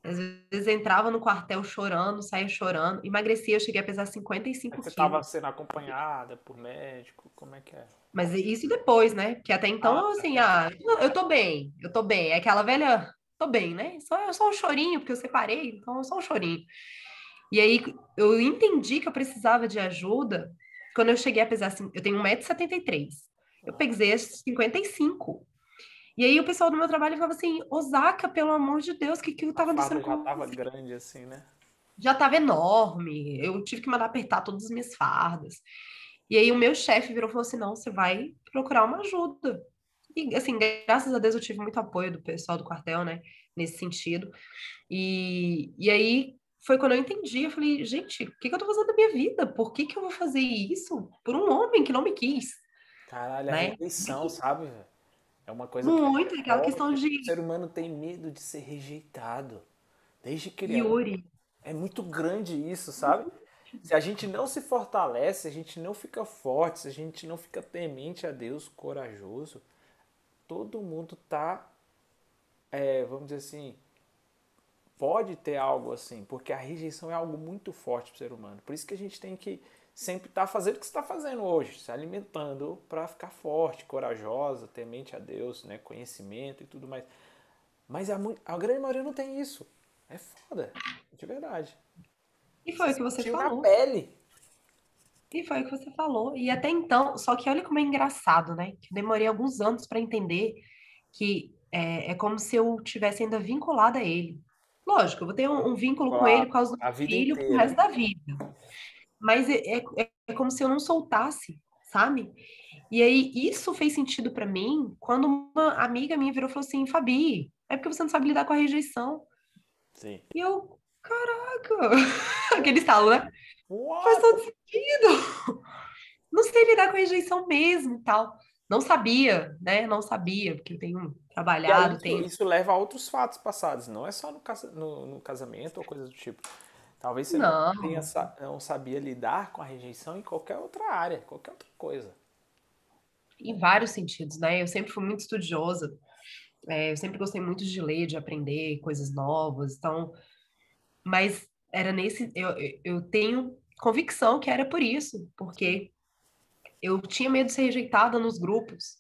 Às vezes entrava no quartel chorando, saía chorando. Emagrecia, eu cheguei a pesar
Mas
55
você tava
quilos.
sendo acompanhada por médico? Como é que é?
Mas isso depois, né? Porque até
Ah,
então, assim, eu tô bem, eu tô bem. É aquela velha, tô bem, né? Só um chorinho, porque eu separei, então é só um chorinho. E aí eu entendi que eu precisava de ajuda quando eu cheguei a pesar assim, eu tenho 1,73 m. Eu pesei 55. E aí o pessoal do meu trabalho ficava assim, Osaka, pelo amor de Deus, o que que tá
A
acontecendo
farda já
com
tava
você?
grande assim, né?
Já tava enorme, eu tive que mandar apertar todas as minhas fardas. E aí o meu chefe virou e falou assim, não, você vai procurar uma ajuda. E assim, graças a Deus eu tive muito apoio do pessoal do quartel, né, nesse sentido. E aí foi quando eu entendi, eu falei, gente, o que que eu tô fazendo da minha vida? Por que que eu vou fazer isso por um homem que não me quis,
Caralho, a
né?
rejeição, sabe, velho? É uma coisa que é
Muito,
muito
aquela questão
forte.
de
O ser humano tem medo de ser rejeitado. Desde criança.
Yuri.
É muito grande isso, sabe? Se a gente não se fortalece, se a gente não fica forte, se a gente não fica temente a Deus, corajoso, todo mundo tá, vamos dizer assim, pode ter algo assim, porque a rejeição é algo muito forte para o ser humano. Por isso que a gente tem que sempre estar fazendo o que você está fazendo hoje, se alimentando para ficar forte, corajosa, temente a Deus, né, conhecimento e tudo mais. Mas a grande maioria não tem isso. É foda, de verdade.
E
Você
foi o que você
sentiu na
falou.
pele.
E foi o que você falou. E até então, só que olha como é engraçado, né? Que eu demorei alguns anos para entender que é como se eu tivesse ainda vinculada a ele. Lógico, eu vou ter um vínculo com ele
Claro,
por causa do
a
meu
vida
filho pro
inteira.
resto da vida. Mas é como se eu não soltasse, sabe? E aí, isso fez sentido para mim quando uma amiga minha virou e falou assim: Fabi, é porque você não sabe lidar com a rejeição.
Sim.
E eu, caraca, aquele estalo, né? Faz
What?
todo sentido. Não sei lidar com a rejeição mesmo e tal. Não sabia, né? Não sabia, porque eu tenho
E aí
trabalhado,
isso,
tenho.
isso leva a outros fatos passados, não é só no casamento ou coisa do tipo. Talvez você não tenha,
Não,
não sabia lidar com a rejeição em qualquer outra área, qualquer outra coisa.
em vários sentidos, né? Eu sempre fui muito estudiosa, eu sempre gostei muito de ler, de aprender coisas novas, então, mas era nesse. Eu tenho convicção que era por isso,
Sim.
porque eu tinha medo de ser rejeitada nos grupos.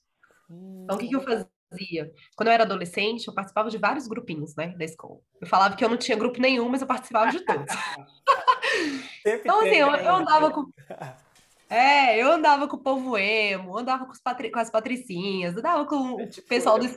Então, o que que eu
Olha,
fazia? Quando eu era adolescente, eu participava de vários grupinhos, né, da escola. Eu falava que eu não tinha grupo nenhum, mas eu participava de todos.
sempre
Então, assim,
tem, né,
eu
um
andava
dia.
com. Eu andava com o povo emo, andava com as patricinhas, andava com
É
o
tipo,
pessoal do
eu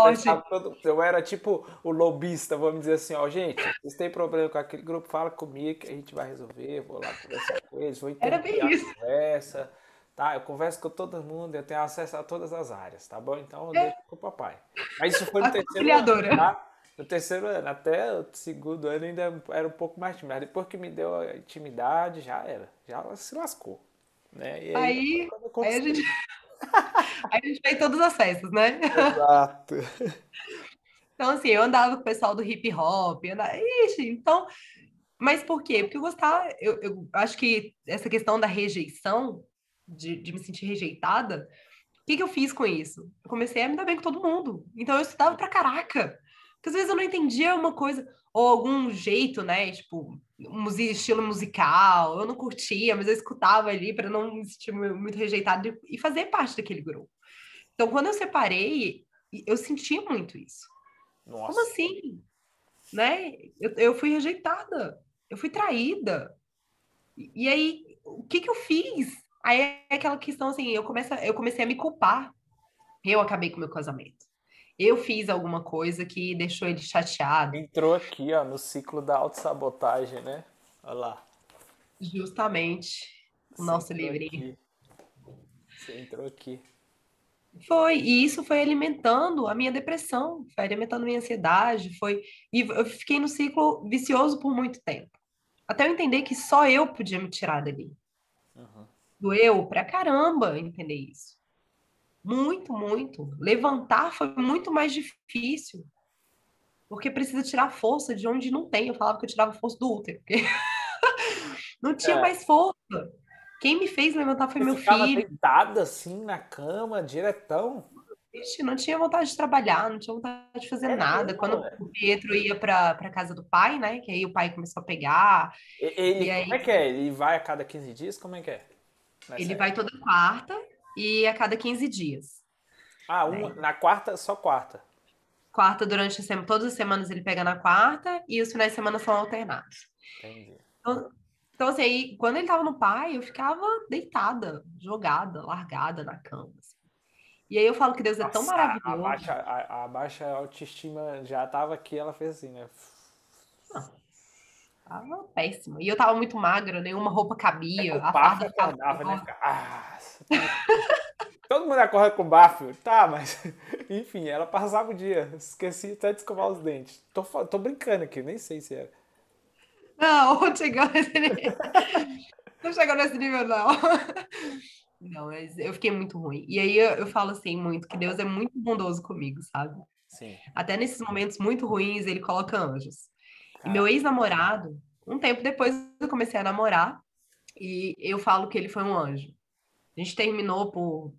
prestava
esporte.
todo, eu era tipo o lobista, vamos dizer assim, ó, gente, vocês têm problema com aquele grupo, fala comigo que a gente vai resolver, eu vou lá conversar com eles, vou
Era bem
intermediar a
isso.
conversa, tá? Eu converso com todo mundo, eu tenho acesso a todas as áreas, tá bom? Então
É,
deixa com o papai. Mas isso foi no
a
terceiro ano,
conciliadora.
tá? No terceiro ano, até o segundo ano ainda era um pouco mais tímido, mas depois que me deu a intimidade, já era, já se lascou, né? E aí foi
Aí,
quando eu
aí a
conquistei.
gente, aí a gente fez todas as festas, né?
Exato.
Então, assim, eu andava com o pessoal do hip hop, Ixi, então, mas por quê? Porque eu gostava, eu acho que essa questão da rejeição, de me sentir rejeitada, o que que eu fiz com isso? Eu comecei a me dar bem com todo mundo. Então eu estudava pra caraca. Porque às vezes eu não entendia uma coisa, ou algum jeito, né? Tipo, estilo musical, eu não curtia, mas eu escutava ali para não me sentir muito rejeitado e fazer parte daquele grupo. Então, quando eu separei, eu sentia muito isso. Como
Nossa.
assim? Né? Eu fui rejeitada, eu fui traída. E aí, o que que eu fiz? Aí é aquela questão assim, eu comecei a me culpar. Eu acabei com o meu casamento. Eu fiz alguma coisa que deixou ele chateado,
Entrou aqui, ó, no ciclo da autossabotagem, né? Olha lá.
justamente o
Você
nosso
entrou
livrinho.
aqui. Você entrou aqui.
Foi, e isso foi alimentando a minha depressão, foi alimentando a minha ansiedade, e eu fiquei no ciclo vicioso por muito tempo. Até eu entender que só eu podia me tirar dali. Doeu pra caramba entender isso. Muito, muito. Levantar foi muito mais difícil, porque precisa tirar força de onde não tem. Eu falava que eu tirava força do útero, porque não tinha
É,
mais força. Quem me fez levantar foi
você
meu
ficava
filho.
deitada assim na cama, diretão.
Ixi, não tinha vontade de trabalhar, não tinha vontade de fazer
É
nada.
mesmo,
Quando
velho.
o Pietro ia para casa do pai, né? Que aí o pai começou a pegar,
Ele,
e
como é
aí
que é? Ele vai a cada 15 dias? Como é que é? Nessa
ele
época?
vai toda quarta e a cada 15 dias,
Ah,
né?
na quarta, só quarta.
Quarta durante a semana, todas as semanas ele pega na quarta e os finais de semana são alternados.
Entendi.
Então, assim, aí, quando ele tava no pai, eu ficava deitada, jogada, largada na cama, assim. E aí eu falo que Deus é tão
Nossa,
maravilhoso.
a baixa autoestima já tava aqui, ela fez assim, né?
Não, tava péssima. E eu tava muito magra, nenhuma roupa
É que
cabia,
o
a
bafo
farda ficava
acordava, né?
maior.
Fica, todo mundo acorda com bafo, tá, mas enfim, ela passava o dia, esqueci até de escovar os dentes. Tô brincando aqui, nem sei se era.
Não, chegou nesse nível. Não chegou nesse nível, não. Não, mas eu fiquei muito ruim. E aí eu falo assim muito que Deus é muito bondoso comigo, sabe?
Sim,
Até nesses momentos muito ruins, ele coloca anjos. E meu
cara,
ex-namorado, um tempo depois eu comecei a namorar e eu falo que ele foi um anjo. A gente terminou por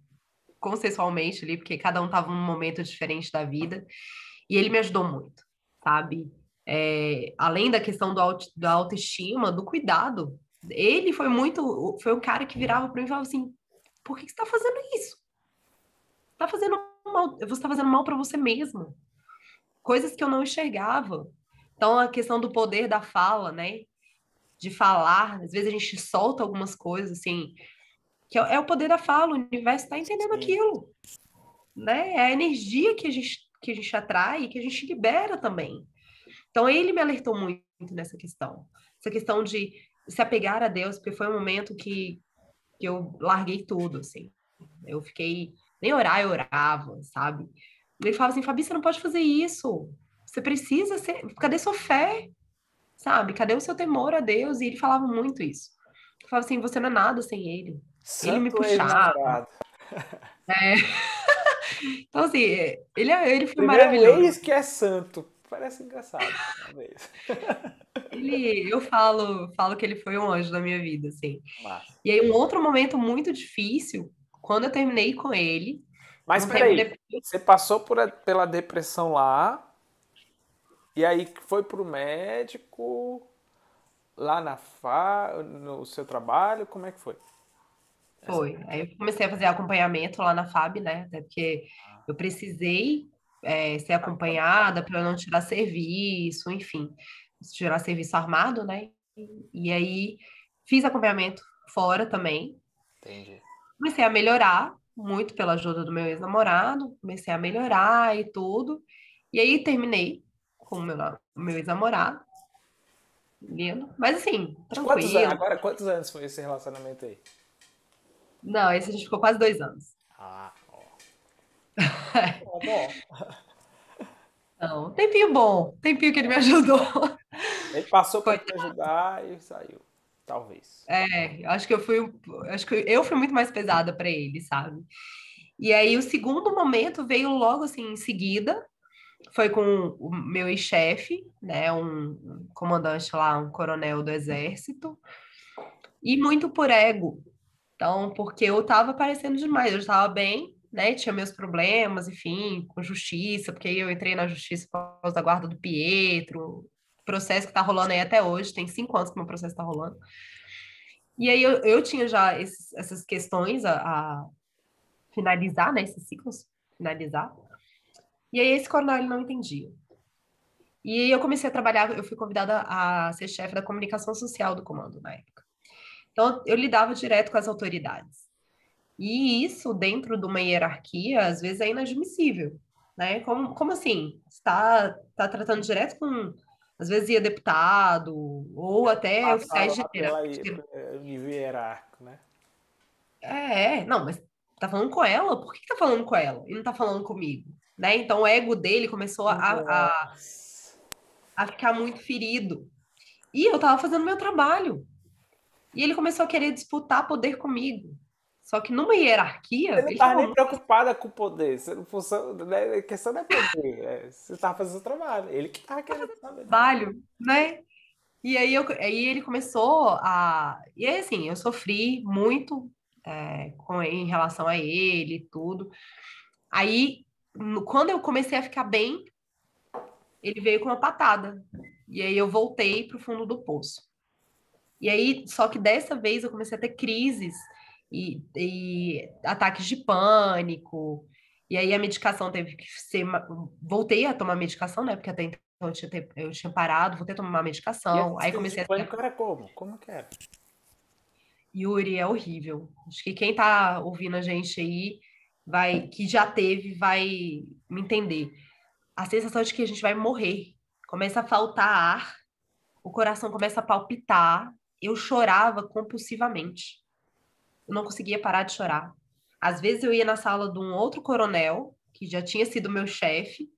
consensualmente ali, porque cada um tava num momento diferente da vida, e ele me ajudou muito, sabe? Além da questão da autoestima, do cuidado, ele foi o cara que virava para mim e falava assim: por que que você tá fazendo isso? Tá fazendo mal, você tá fazendo mal para você mesmo. Coisas que eu não enxergava. Então, a questão do poder da fala, né? De falar, às vezes a gente solta algumas coisas, assim, que é o poder da fala, o universo está entendendo
sim.
aquilo, né? É a energia que a gente atrai e que a gente libera também. Então, ele me alertou muito nessa questão. Essa questão de se apegar a Deus, porque foi um momento que eu larguei tudo, assim. Eu fiquei, nem orar, eu orava, sabe? Ele falava assim, Fabi, você não pode fazer isso. Você precisa ser. Cadê sua fé? Sabe? Cadê o seu temor a Deus? E ele falava muito isso. Ele falava assim, você não é nada sem ele. Ele me
Santo
puxava.
ex-namorado.
Então, assim, ele foi
Primeiro
maravilhoso.
ex que é santo. Parece engraçado, talvez.
Eu falo que ele foi um anjo na minha vida, assim.
Massa.
E aí, um outro momento muito difícil, quando eu terminei com ele,
Mas
um tempo
peraí,
depois,
você passou pela depressão lá, e aí foi pro médico, lá no seu trabalho, como é que foi? Essa-
foi. Aí eu comecei a fazer acompanhamento lá na FAB, né? Até porque eu precisei, ser acompanhada para não tirar serviço, enfim, tirar serviço armado, né? E aí fiz acompanhamento fora também.
Entendi.
Comecei a melhorar, muito pela ajuda do meu ex-namorado, comecei a melhorar e tudo. E aí terminei com o meu ex-namorado, lindo. Mas assim,
De quantos anos?
tranquilo.
Agora, quantos anos foi esse relacionamento aí?
Não, esse a gente ficou quase 2 anos.
Ah, ó. Bom, bom.
Não, tempinho bom, tempinho que ele me ajudou.
Ele passou pra
Foi,
te ajudar e saiu. Talvez.
acho que acho que eu fui muito mais pesada para ele, sabe? E aí o segundo momento veio logo assim em seguida, foi com o meu ex-chefe, né, um comandante lá, um coronel do exército, e muito por ego. Então, porque eu tava aparecendo demais, eu estava bem, né, tinha meus problemas, enfim, com justiça, porque eu entrei na justiça por causa da guarda do Pietro, processo que tá rolando aí até hoje, tem 5 anos que meu processo tá rolando. E aí eu tinha já essas questões a finalizar, né, esses ciclos, finalizar. E aí esse coronel ele não entendia. E aí eu comecei a trabalhar, eu fui convidada a ser chefe da comunicação social do comando na época. Então eu lidava direto com as autoridades. E isso, dentro de uma hierarquia, às vezes é inadmissível, né? Como assim? Está tratando direto com, às vezes, ia deputado, ou até
Passava
oficiais
lá
generais.
pelo nível hierárquico, né?
Não, mas tá falando com ela? Por que que tá falando com ela? E não tá falando comigo? Né? Então o ego dele começou
Nossa.
a ficar muito ferido. E eu tava fazendo meu trabalho. E ele começou a querer disputar poder comigo. Só que numa
Você
hierarquia,
não
ele
estava
tava
nem
muito
preocupada com o poder. Você não né? A questão não é poder. Você estava fazendo o trabalho. Ele que estava querendo saber.
trabalho, né? E aí ele começou a. E aí, assim, eu sofri muito em relação a ele e tudo. Aí, quando eu comecei a ficar bem, ele veio com uma patada. E aí eu voltei pro fundo do poço. E aí, só que dessa vez eu comecei a ter crises e ataques de pânico. E aí a medicação teve que ser. Voltei a tomar medicação, né? Porque até eu tinha parado, voltei a tomar uma
E
medicação,
essas
aí
crises de
comecei a
pânico era como? Como que era?
Yuri, é horrível. Acho que quem tá ouvindo a gente aí que já teve, vai me entender. A sensação de que a gente vai morrer. Começa a faltar ar, o coração começa a palpitar. Eu chorava compulsivamente. Eu não conseguia parar de chorar. Às vezes eu ia na sala de um outro coronel, que já tinha sido meu chefe,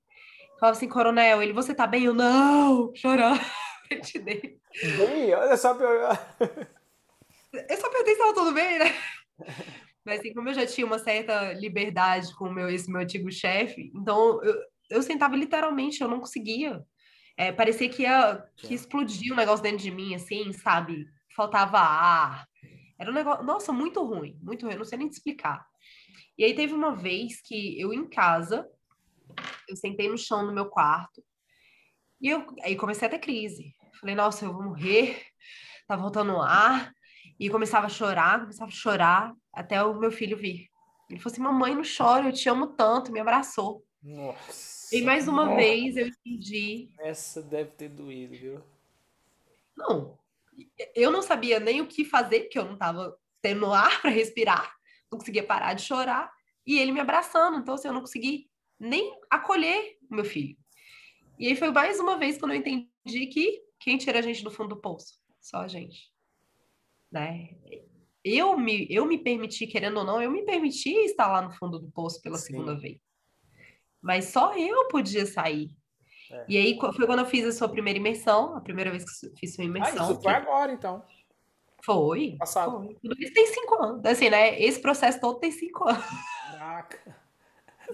falava assim, coronel, ele, você tá bem? Eu, não, chorando. frente dele.
Bem, olha só pra eu...
Eu só perguntei se estava tudo bem, né? Mas assim, como eu já tinha uma certa liberdade com esse meu antigo chefe, então eu sentava literalmente, eu não conseguia. Parecia que explodia um negócio dentro de mim, assim, sabe? Faltava ar. Era um negócio, nossa, muito ruim, eu não sei nem te explicar. E aí teve uma vez que eu em casa, eu sentei no chão no meu quarto, e aí comecei a ter crise. Falei, nossa, eu vou morrer, tá faltando ar. E começava a chorar, até o meu filho vir. Ele falou assim, mamãe, não chora, eu te amo tanto, me abraçou. E
Nossa,
mais uma vez eu entendi,
essa deve ter doído, viu?
não, eu não sabia nem o que fazer, porque eu não estava tendo ar para respirar, não conseguia parar de chorar, e ele me abraçando, então assim, eu não consegui nem acolher o meu filho. E aí foi mais uma vez quando eu entendi que quem tira a gente do fundo do poço? Só a gente, né? Eu me permiti, querendo ou não, eu me permiti estar lá no fundo do poço pela segunda
Sim.
vez. Mas só eu podia sair.
É.
E aí foi quando eu fiz a sua primeira imersão, a primeira vez que eu fiz sua
Ah, isso
imersão,
foi
que
agora, então. Passado.
foi. Tudo isso tem 5 anos. Assim, né? Esse processo todo tem 5 anos.
Caraca.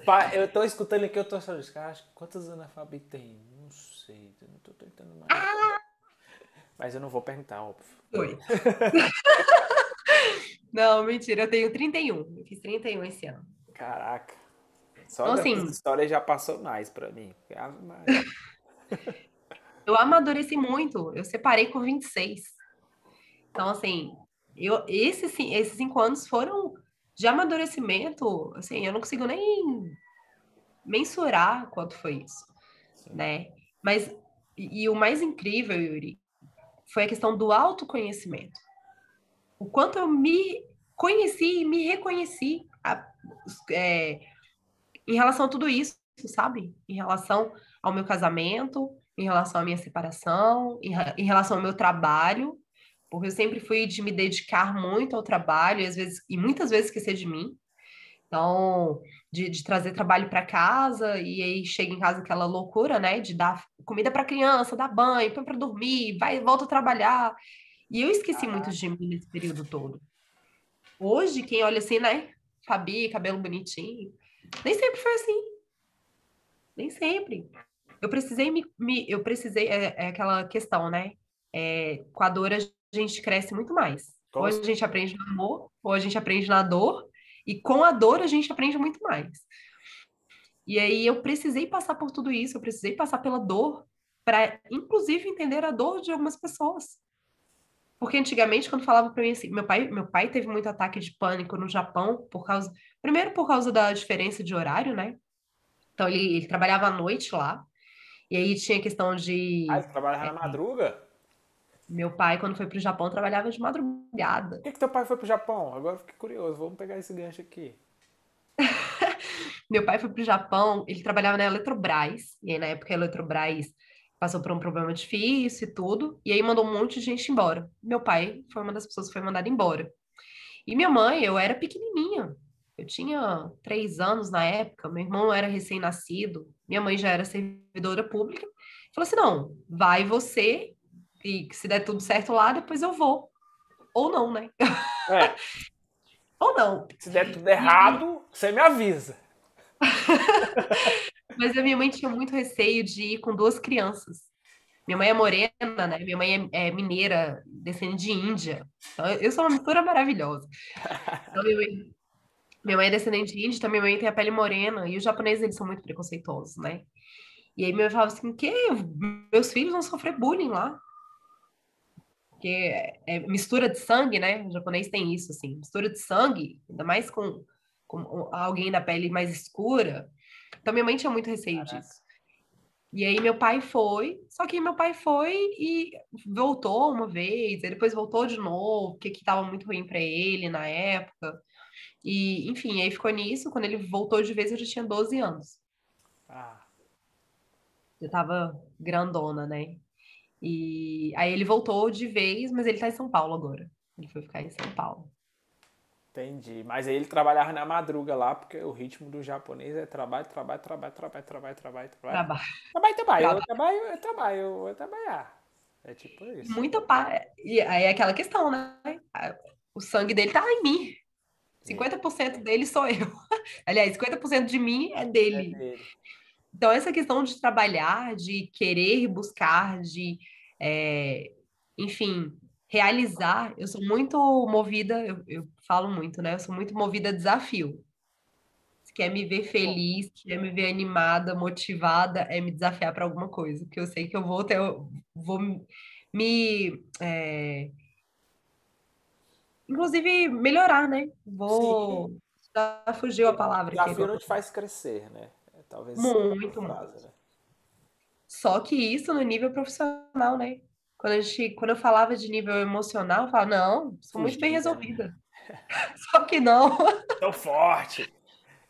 Pá, eu tô escutando aqui, eu tô achando, cara, quantos anos a Fabi tem? Não sei, eu não tô tentando mais. Mas eu não vou perguntar, óbvio.
Foi. Não, mentira, eu tenho 31. Eu fiz 31 esse ano.
Caraca. Só
Então,
dessas
assim,
histórias já passou mais pra mim. Ave Maria.
eu amadureci muito. Eu separei com 26. Então, assim, esses 5 anos foram de amadurecimento. Assim, eu não consigo nem mensurar quanto foi isso,
Sim.
né? Mas, e o mais incrível, Yuri, foi a questão do autoconhecimento. O quanto eu me conheci e me reconheci é, em relação a tudo isso, sabe? Em relação ao meu casamento, em relação à minha separação, em relação ao meu trabalho, porque eu sempre fui de me dedicar muito ao trabalho e muitas vezes esquecer de mim. Então, de trazer trabalho para casa e aí chega em casa aquela loucura, né? De dar comida para criança, dar banho, põe para dormir, vai, volta a trabalhar. E eu esqueci muito de mim nesse período todo. Hoje, quem olha assim, né? Fabi, cabelo bonitinho. Nem sempre foi assim. Nem sempre. Eu precisei eu precisei, é aquela questão, né? Com a dor a gente cresce muito mais. Ou a gente aprende no amor, ou a gente aprende na dor, e com a dor a gente aprende muito mais. E aí eu precisei passar por tudo isso, eu precisei passar pela dor para, inclusive, entender a dor de algumas pessoas. Porque antigamente, quando falava para mim assim, meu pai teve muito ataque de pânico no Japão primeiro por causa da diferença de horário, né? Então ele trabalhava à noite lá, e aí tinha questão
Ah,
de
você trabalhava na madruga?
meu pai, quando foi para o Japão, trabalhava de
Por
madrugada.
que teu pai foi pro Japão? Agora eu fiquei curioso, vamos pegar esse gancho aqui.
Meu pai foi para o Japão, ele trabalhava na Eletrobras, e aí na época a Eletrobras passou por um problema difícil e tudo, e aí mandou um monte de gente embora. Meu pai foi uma das pessoas que foi mandada embora. E minha mãe, eu era pequenininha. Eu tinha 3 anos na época, meu irmão era recém-nascido, minha mãe já era servidora pública. Falou assim: não, vai você, e se der tudo certo lá, depois eu vou. Ou não, né?
É,
Ou não.
se der tudo
E-
errado, você me avisa.
Mas a minha mãe tinha muito receio de ir com 2 crianças. Minha mãe é morena, né? Minha mãe é mineira, descendente de Índia. Então, eu sou uma mistura maravilhosa. Então, minha mãe é descendente de índio, então minha mãe tem a pele morena, e os japoneses, eles são muito preconceituosos, né? E aí minha mãe falava assim, que meus filhos vão sofrer bullying lá, porque é mistura de sangue, né? O japonês tem isso, assim, mistura de sangue, ainda mais com alguém da pele mais escura. Então minha mãe tinha muito receio disso. E aí meu pai foi, só que meu pai foi e voltou uma vez, aí depois voltou de novo, porque que estava muito ruim para ele na época. E, enfim, aí ficou nisso. Quando ele voltou de vez, eu já tinha 12 anos.
Ah,
Eu tava grandona, né? E aí ele voltou de vez, mas ele tá em São Paulo agora. Ele foi ficar em São Paulo.
entendi. Mas aí ele trabalhava na madruga lá, porque o ritmo do japonês é trabalho, trabalho, trabalho, trabalho, trabalho, trabalho, trabalho.
Trabalho,
Trabalho, trabalho, eu
trabalho.
trabalho, eu trabalho, eu vou trabalhar. É tipo
E
isso.
muita paz. E aí é aquela questão, né? O sangue dele tá em mim.
É,
50% dele sou eu. Aliás, 50% de mim é
é
dele.
dele.
Então, essa questão de trabalhar, de querer buscar, é, enfim, realizar, eu sou muito movida, eu falo muito, né? Eu sou muito movida a desafio. Se quer me ver
Bom,
feliz, quer me ver animada, motivada, é me desafiar para alguma coisa, porque eu sei que eu vou ter, vou inclusive, melhorar, né?
sim,
Vou, já fugiu a palavra aqui
desafio
agora.
não te faz crescer, né? É, talvez a
Muito, muito.
frase, né?
Só que isso no nível profissional, né? Quando eu falava de nível emocional, eu falava, não, sou muito bem
Fugia, né?
resolvida. Só que não,
Tão forte.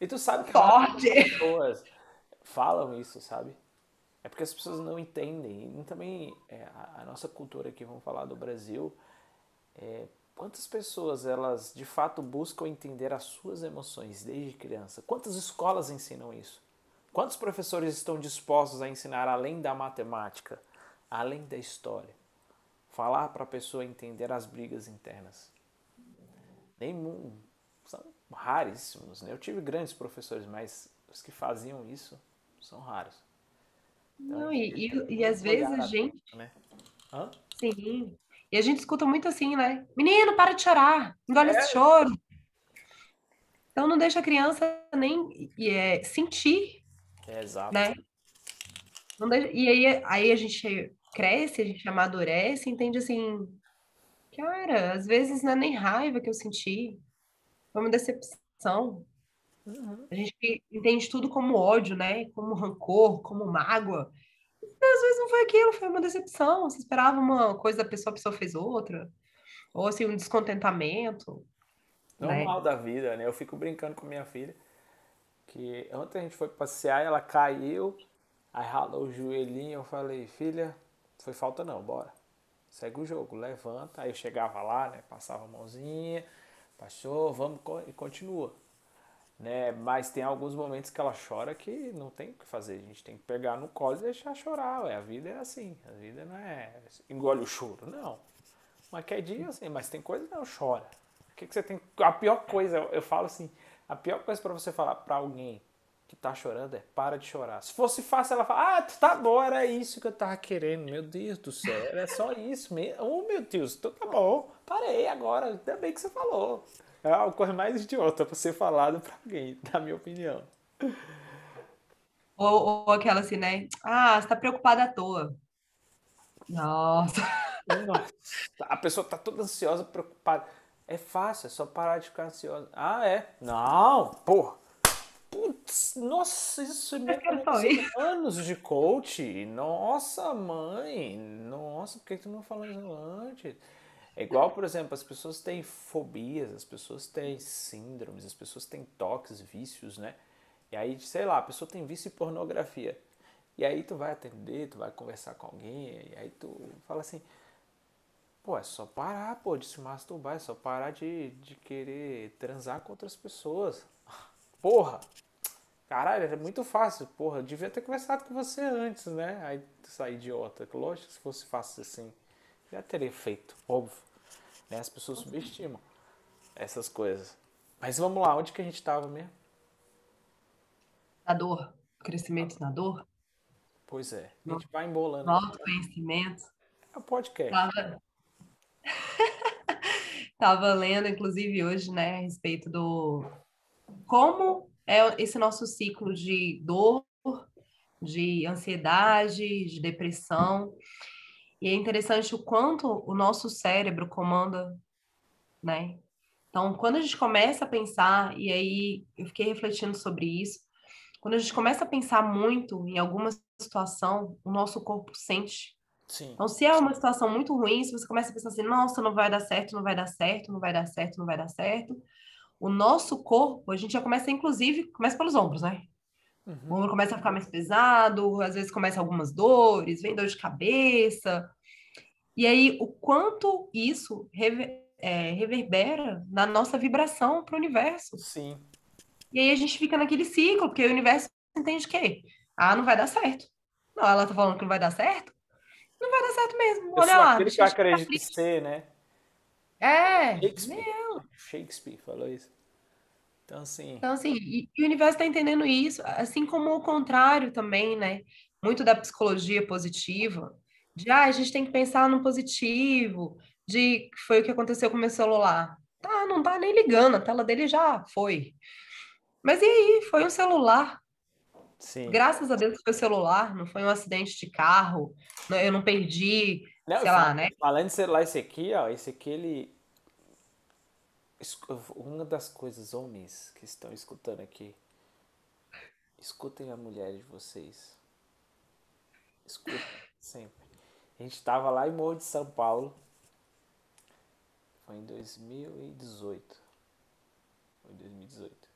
E tu sabe que a maioria das
forte.
pessoas falam isso, sabe? É porque as pessoas não entendem. E também a nossa cultura aqui, vamos falar do Brasil, quantas pessoas elas de fato buscam entender as suas emoções desde criança? Quantas escolas ensinam isso? Quantos professores estão dispostos a ensinar além da matemática, além da história? Falar para a pessoa entender as brigas internas. Nem são raríssimos, né? Eu tive grandes professores, mas os que faziam isso são raros. Então a
Não,
gente tem
e às
que olhar
vezes, gente,
atento, né? Hã?
sim. E a gente escuta muito assim, né? Menino, para de chorar, engole esse
É,
choro. Então não deixa a criança nem sentir,
exato.
né? Não deixa, e aí a gente cresce, a gente amadurece, entende assim, cara, às vezes não é nem raiva que eu senti, foi uma decepção. A gente entende tudo como ódio, né? Como rancor, como mágoa. Às vezes não foi aquilo, foi uma decepção. Você esperava uma coisa da pessoa, a pessoa fez outra. Ou assim, um descontentamento, né?
Normal da vida, né? Eu fico brincando com minha filha que ontem a gente foi passear, ela caiu, aí ralou o joelhinho, eu falei, filha, foi falta não, bora. Segue o jogo, levanta. Aí eu chegava lá, né? Passava a mãozinha, passou, vamos e continua. Né? Mas tem alguns momentos que ela chora que não tem o que fazer. A gente tem que pegar no colo e deixar chorar. Ué. A vida é assim. A vida não é engole o choro, não. Mas quer dia assim, mas tem coisa que não chora. O que você tem? A pior coisa, eu falo assim, a pior coisa para você falar para alguém que tá chorando é para de chorar. Se fosse fácil, ela fala, ah, tá bom, era isso que eu tava querendo. Meu Deus do céu, era só isso mesmo. Oh, meu Deus, então tá bom, parei agora, ainda bem que você falou. É a coisa mais idiota pra ser falado pra alguém, na minha opinião.
Ou aquela assim, né? Ah, você tá preocupada à toa. Nossa,
Nossa, a pessoa tá toda ansiosa, preocupada. É fácil, é só parar de ficar ansiosa. Ah, é? Não, porra. Putz, nossa, isso me
eu quero só
economizou
isso.
anos de coach. Nossa, mãe. Nossa, por que tu não falou isso antes? É igual, por exemplo, as pessoas têm fobias, as pessoas têm síndromes, as pessoas têm toques, vícios, né? E aí, sei lá, a pessoa tem vício em pornografia. E aí tu vai atender, tu vai conversar com alguém, e aí tu fala assim, pô, é só parar, pô, de se masturbar, é só parar de querer transar com outras pessoas. Porra, caralho, é muito fácil. Porra, eu devia ter conversado com você antes, né? Aí tu sai idiota. Lógico que se fosse fácil assim, já teria feito, óbvio. Né? As pessoas subestimam essas coisas. Mas vamos lá, onde que a gente tava mesmo?
Na dor, crescimento na dor,
Pois é, a
no
gente vai embolando
no
aqui.
autoconhecimento.
É o podcast.
Tava, tava lendo, inclusive, hoje, né, a respeito do como é esse nosso ciclo de dor, de ansiedade, de depressão. E é interessante o quanto o nosso cérebro comanda, né? Então, quando a gente começa a pensar, e aí eu fiquei refletindo sobre isso, Quando a gente começa a pensar muito em alguma situação, o nosso corpo sente.
Sim.
Então, se é uma situação muito ruim, se você começa a pensar assim, nossa, não vai dar certo, não vai dar certo, não vai dar certo, não vai dar certo, o nosso corpo, a gente já começa, inclusive, começa pelos ombros, né? O
Uhum.
ombro começa a ficar mais pesado, às vezes começa algumas dores, vem dor de cabeça. E aí, o quanto isso reverbera na nossa vibração para o universo.
Sim.
E aí a gente fica naquele ciclo, porque o universo entende o quê? Ah, não vai dar certo. Não, ela tá falando que não vai dar certo? Não vai dar certo mesmo.
Eu
Olha
sou
lá,
aquele que
deixa
eu
eu ficar
acredito
triste.
ser, né?
É,
Shakespeare. Shakespeare falou isso. Então, assim,
então, assim, e o universo está entendendo isso, assim como o contrário também, né? Muito da psicologia positiva, de a gente tem que pensar no positivo, de que foi o que aconteceu com o meu celular. Tá, não tá nem ligando, a tela dele já foi. Mas e aí? Foi um celular.
sim.
Graças a Deus que foi celular, não foi um acidente de carro, eu não perdi,
Não,
sei lá, né?
falando de celular, esse aqui, ó, esse aqui, ele. Uma das coisas, homens que estão escutando aqui, escutem a mulher de vocês. Escutem sempre. A gente tava lá em Morro de São Paulo, foi em 2018. Foi em 2018.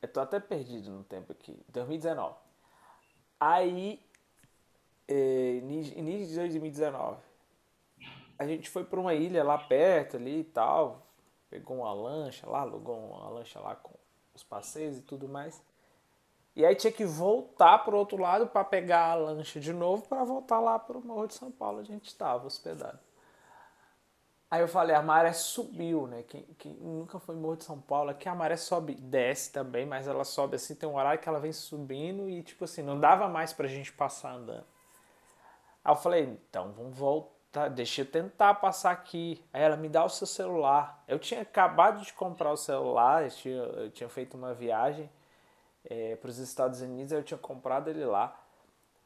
Eu tô até perdido no tempo aqui. 2019. Aí, início de 2019, a gente foi pra uma ilha lá perto ali e tal. Pegou uma lancha lá, alugou uma lancha lá com os passeios e tudo mais. E aí tinha que voltar pro outro lado para pegar a lancha de novo para voltar lá pro Morro de São Paulo, onde a gente estava hospedado. Aí eu falei, a maré subiu, né? Quem nunca foi em Morro de São Paulo, aqui a maré sobe, desce também, mas ela sobe assim, tem um horário que ela vem subindo e tipo assim, não dava mais pra gente passar andando. Aí eu falei, então vamos voltar, deixa eu tentar passar aqui. Aí ela me dá o seu celular. Eu tinha acabado de comprar o celular, eu tinha feito uma viagem para os Estados Unidos, eu tinha comprado ele lá.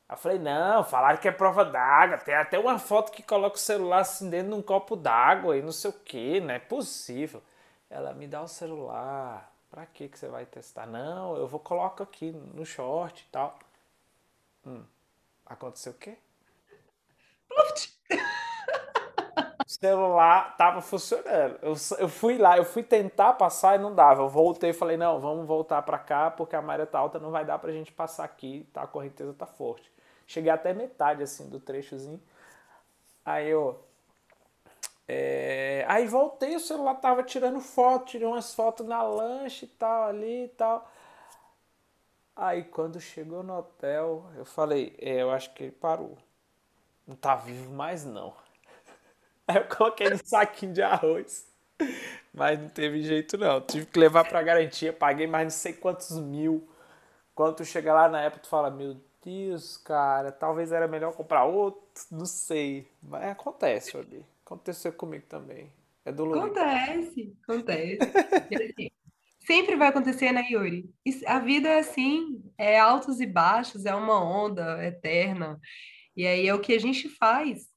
Aí eu falei, não, falaram que é prova d'água. Tem até uma foto que coloca o celular assim dentro de um copo d'água e não sei o que, não é possível. Ela, me dá o celular. Pra que você vai testar? Não, eu vou colocar aqui no short e tal. Aconteceu o quê? O celular tava funcionando. Eu fui lá, eu fui tentar passar e não dava. Eu voltei e falei, não, vamos voltar pra cá porque a maré tá alta, não vai dar pra gente passar aqui, tá? A correnteza tá forte. Cheguei até metade, assim, do trechozinho. Aí eu... Aí voltei, o celular tava tirando foto, tirei umas fotos na lancha e tal, ali e tal. Aí quando chegou no hotel, eu falei, eu acho que ele parou. Não tá vivo mais não. Aí eu coloquei no saquinho de arroz. Mas não teve jeito não. Tive que levar pra garantia, paguei mais não sei quantos mil. Quando tu chega lá na época, tu fala, meu Deus, cara, talvez era melhor comprar outro, não sei. Mas acontece, ali. Aconteceu comigo também. É dolorido.
Acontece, acontece. E assim, sempre vai acontecer, né, Yuri? A vida é assim, é altos e baixos, é uma onda eterna. E aí é o que a gente faz,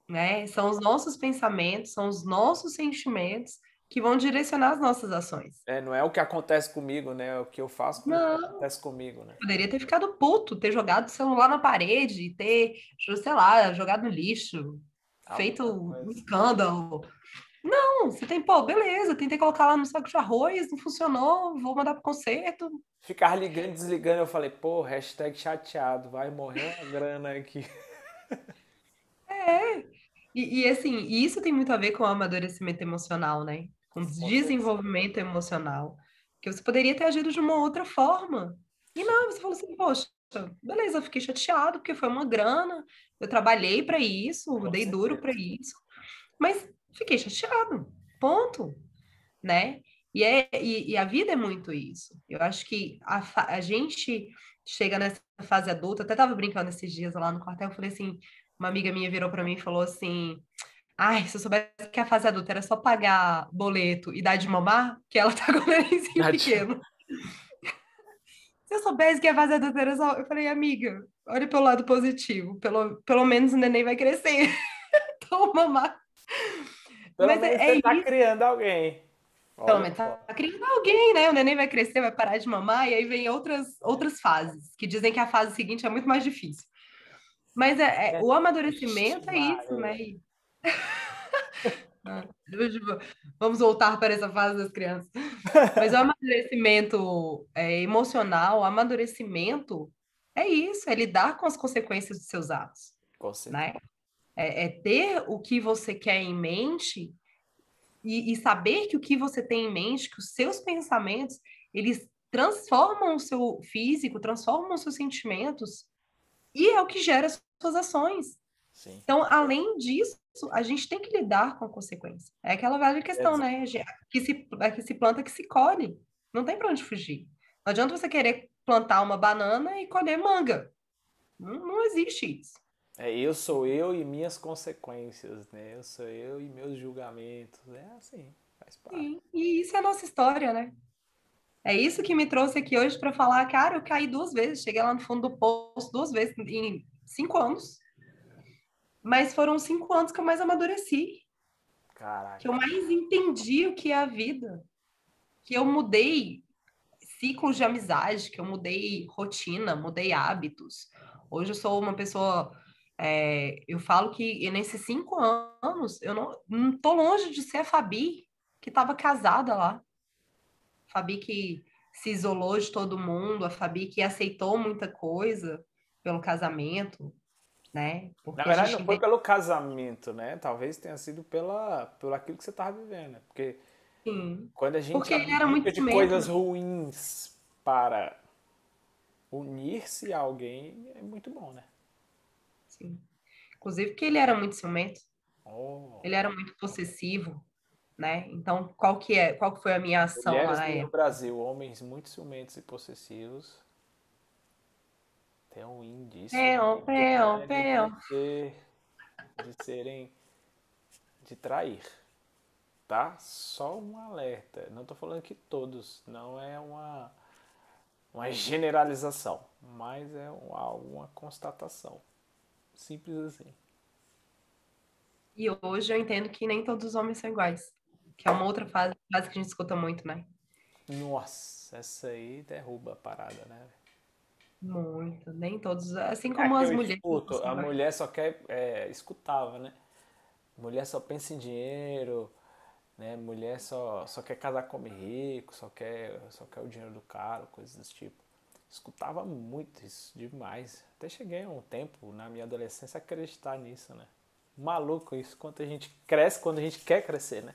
né? São os nossos pensamentos, são os nossos sentimentos que vão direcionar as nossas ações.
Não é o que acontece comigo, né? É o que eu faço com o que
Não,
acontece comigo, né?
poderia ter ficado puto, ter jogado o celular na parede, ter, sei lá, jogado no lixo, feito
Alguma
um
coisa.
escândalo. Não, você tem, pô, beleza, tentei colocar lá no saco de arroz, não funcionou, vou mandar pro conserto.
Ficar ligando e desligando, eu falei, pô, hashtag chateado, vai morrer uma grana aqui.
É. E assim, e isso tem muito a ver com o amadurecimento emocional, né? Com o
Com certeza.
desenvolvimento emocional. Que você poderia ter agido de uma outra forma. E
Sim,
não, você falou assim, poxa, beleza, eu fiquei chateado porque foi uma grana, eu trabalhei para isso, eu
com
dei duro para
certeza.
isso, mas fiquei chateado. Ponto, né? E a vida é muito isso. Eu acho que a gente chega nessa fase adulta, até tava brincando esses dias lá no quartel, eu falei assim, uma amiga minha virou para mim e falou assim, ai, se eu soubesse que a fase adulta era só pagar boleto e dar de mamar, que ela tá com o nenenzinho
Tadinho.
pequeno. Se eu soubesse que a fase adulta era só... Eu falei, amiga, olha pelo lado positivo, pelo menos o neném vai crescer, então mamar.
Pelo
Mas
menos
é
você tá
isso.
criando alguém.
Pelo
Olha
menos tá
só.
criando alguém, né? O neném vai crescer, vai parar de mamar, e aí vem outras fases, que dizem que a fase seguinte é muito mais difícil. Mas
É,
o
Vixe,
amadurecimento é isso, né?
Maria.
Hoje vamos voltar para essa fase das crianças. Mas o amadurecimento emocional, o amadurecimento é isso, é lidar com as consequências dos seus atos,
Com certeza.
né? É ter o que você quer em mente e saber que o que você tem em mente, que os seus pensamentos, eles transformam o seu físico, transformam os seus sentimentos, e é o que gera as suas ações.
Sim.
Então, além disso, a gente tem que lidar com a consequência. É aquela velha questão,
Exato.
né? Que se planta, que se colhe. Não tem para onde fugir. Não adianta você querer plantar uma banana e colher manga. Não existe isso.
É, eu sou eu e minhas consequências, né? Eu sou eu e meus julgamentos. É assim, faz parte.
E isso é a nossa história, né? É isso que me trouxe aqui hoje para falar, cara, eu caí 2 vezes, cheguei lá no fundo do poço 2 vezes em 5 anos, mas foram 5 anos que eu mais amadureci, que eu
Caraca.
mais entendi o que é a vida, que eu mudei ciclos de amizade, que eu mudei rotina, mudei hábitos. Hoje eu sou uma pessoa, eu falo que nesses 5 anos eu não tô longe de ser a Fabi que estava casada lá. Fabi que se isolou de todo mundo, a Fabi que aceitou muita coisa pelo casamento, né?
Na
Porque a
verdade, não
gente
foi pelo casamento, né? Talvez tenha sido pelo aquilo que você estava vivendo, né? Porque
sim,
quando a gente
porque ele era muito
abdica de
ciumento,
coisas
né?
ruins para unir-se a alguém, é muito bom, né?
Sim. Inclusive porque ele era muito ciumento,
Oh.
ele era muito possessivo, né? Então, qual que foi a minha ação lá
Mulheres
na
no
época?
Brasil, homens muito ciumentos e possessivos, tem um indício
Peão,
muito
peão,
grande
peão.
de serem, de trair, tá? Só um alerta. Não tô falando que todos, não é uma generalização, mas é uma constatação. Simples assim.
E hoje eu entendo que nem todos os homens são iguais, que é uma outra frase que a gente escuta muito, né?
Nossa, essa aí derruba a parada, né?
Muito, nem todos, assim
É
como
que
as
eu
mulheres não
escuto,
são
a
iguais.
mulher só quer, escutava, né? Mulher só pensa em dinheiro, né? Mulher só quer casar com homem rico, só quer o dinheiro do cara, coisas desse tipo. Escutava muito isso, demais. Até cheguei a um tempo, na minha adolescência, a acreditar nisso, né? Maluco isso, quando a gente cresce, quando a gente quer crescer, né?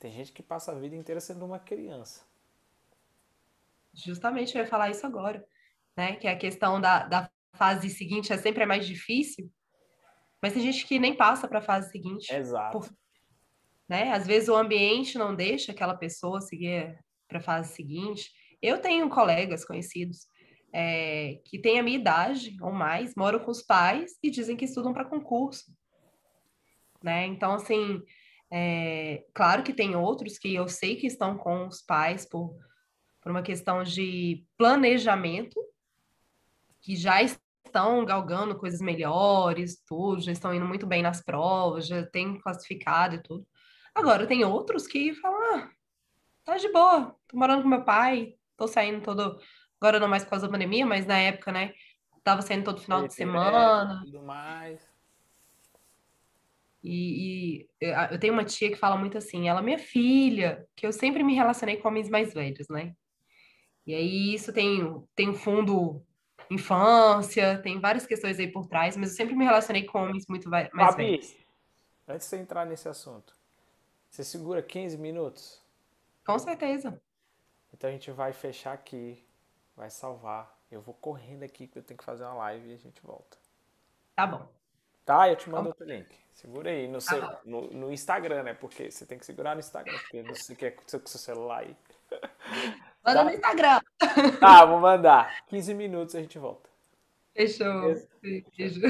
Tem gente que passa a vida inteira sendo uma criança.
Justamente eu ia falar isso agora, né? Que a questão da fase seguinte é sempre mais difícil, mas tem gente que nem passa para a fase seguinte,
Exato.
né? Às vezes o ambiente não deixa aquela pessoa seguir para a fase seguinte. Eu tenho colegas conhecidos que têm a minha idade ou mais, moram com os pais e dizem que estudam para concurso, né? Então, assim, claro que tem outros que eu sei que estão com os pais por uma questão de planejamento, que já estão galgando coisas melhores, tudo, já estão indo muito bem nas provas, já tem classificado e tudo. Agora, tem outros que falam, tá de boa, tô morando com meu pai, tô saindo todo, agora não mais por causa da pandemia, mas na época, né, tava saindo todo final
Ele
de
direto,
semana,
tudo mais.
e eu tenho uma tia que fala muito assim, ela, minha filha, que eu sempre me relacionei com homens mais velhos, né, e aí isso tem um fundo infância, tem várias questões aí por trás, mas eu sempre me relacionei com homens muito mais
Fabi,
velhos.
antes de você entrar nesse assunto, você segura 15 minutos?
Com certeza.
Então a gente vai fechar aqui, vai salvar. Eu vou correndo aqui que eu tenho que fazer uma live e a gente volta.
Tá bom.
Tá? Eu te mando
Então,
outro link. Segura aí no,
tá
seu,
bom.
no Instagram, né? Porque você tem que segurar no Instagram, porque não sei o que aconteceu com o seu celular aí.
Manda no
Tá?
Instagram.
Tá, vou mandar. 15 minutos a gente volta.
Fechou.
Beleza?
Beijo.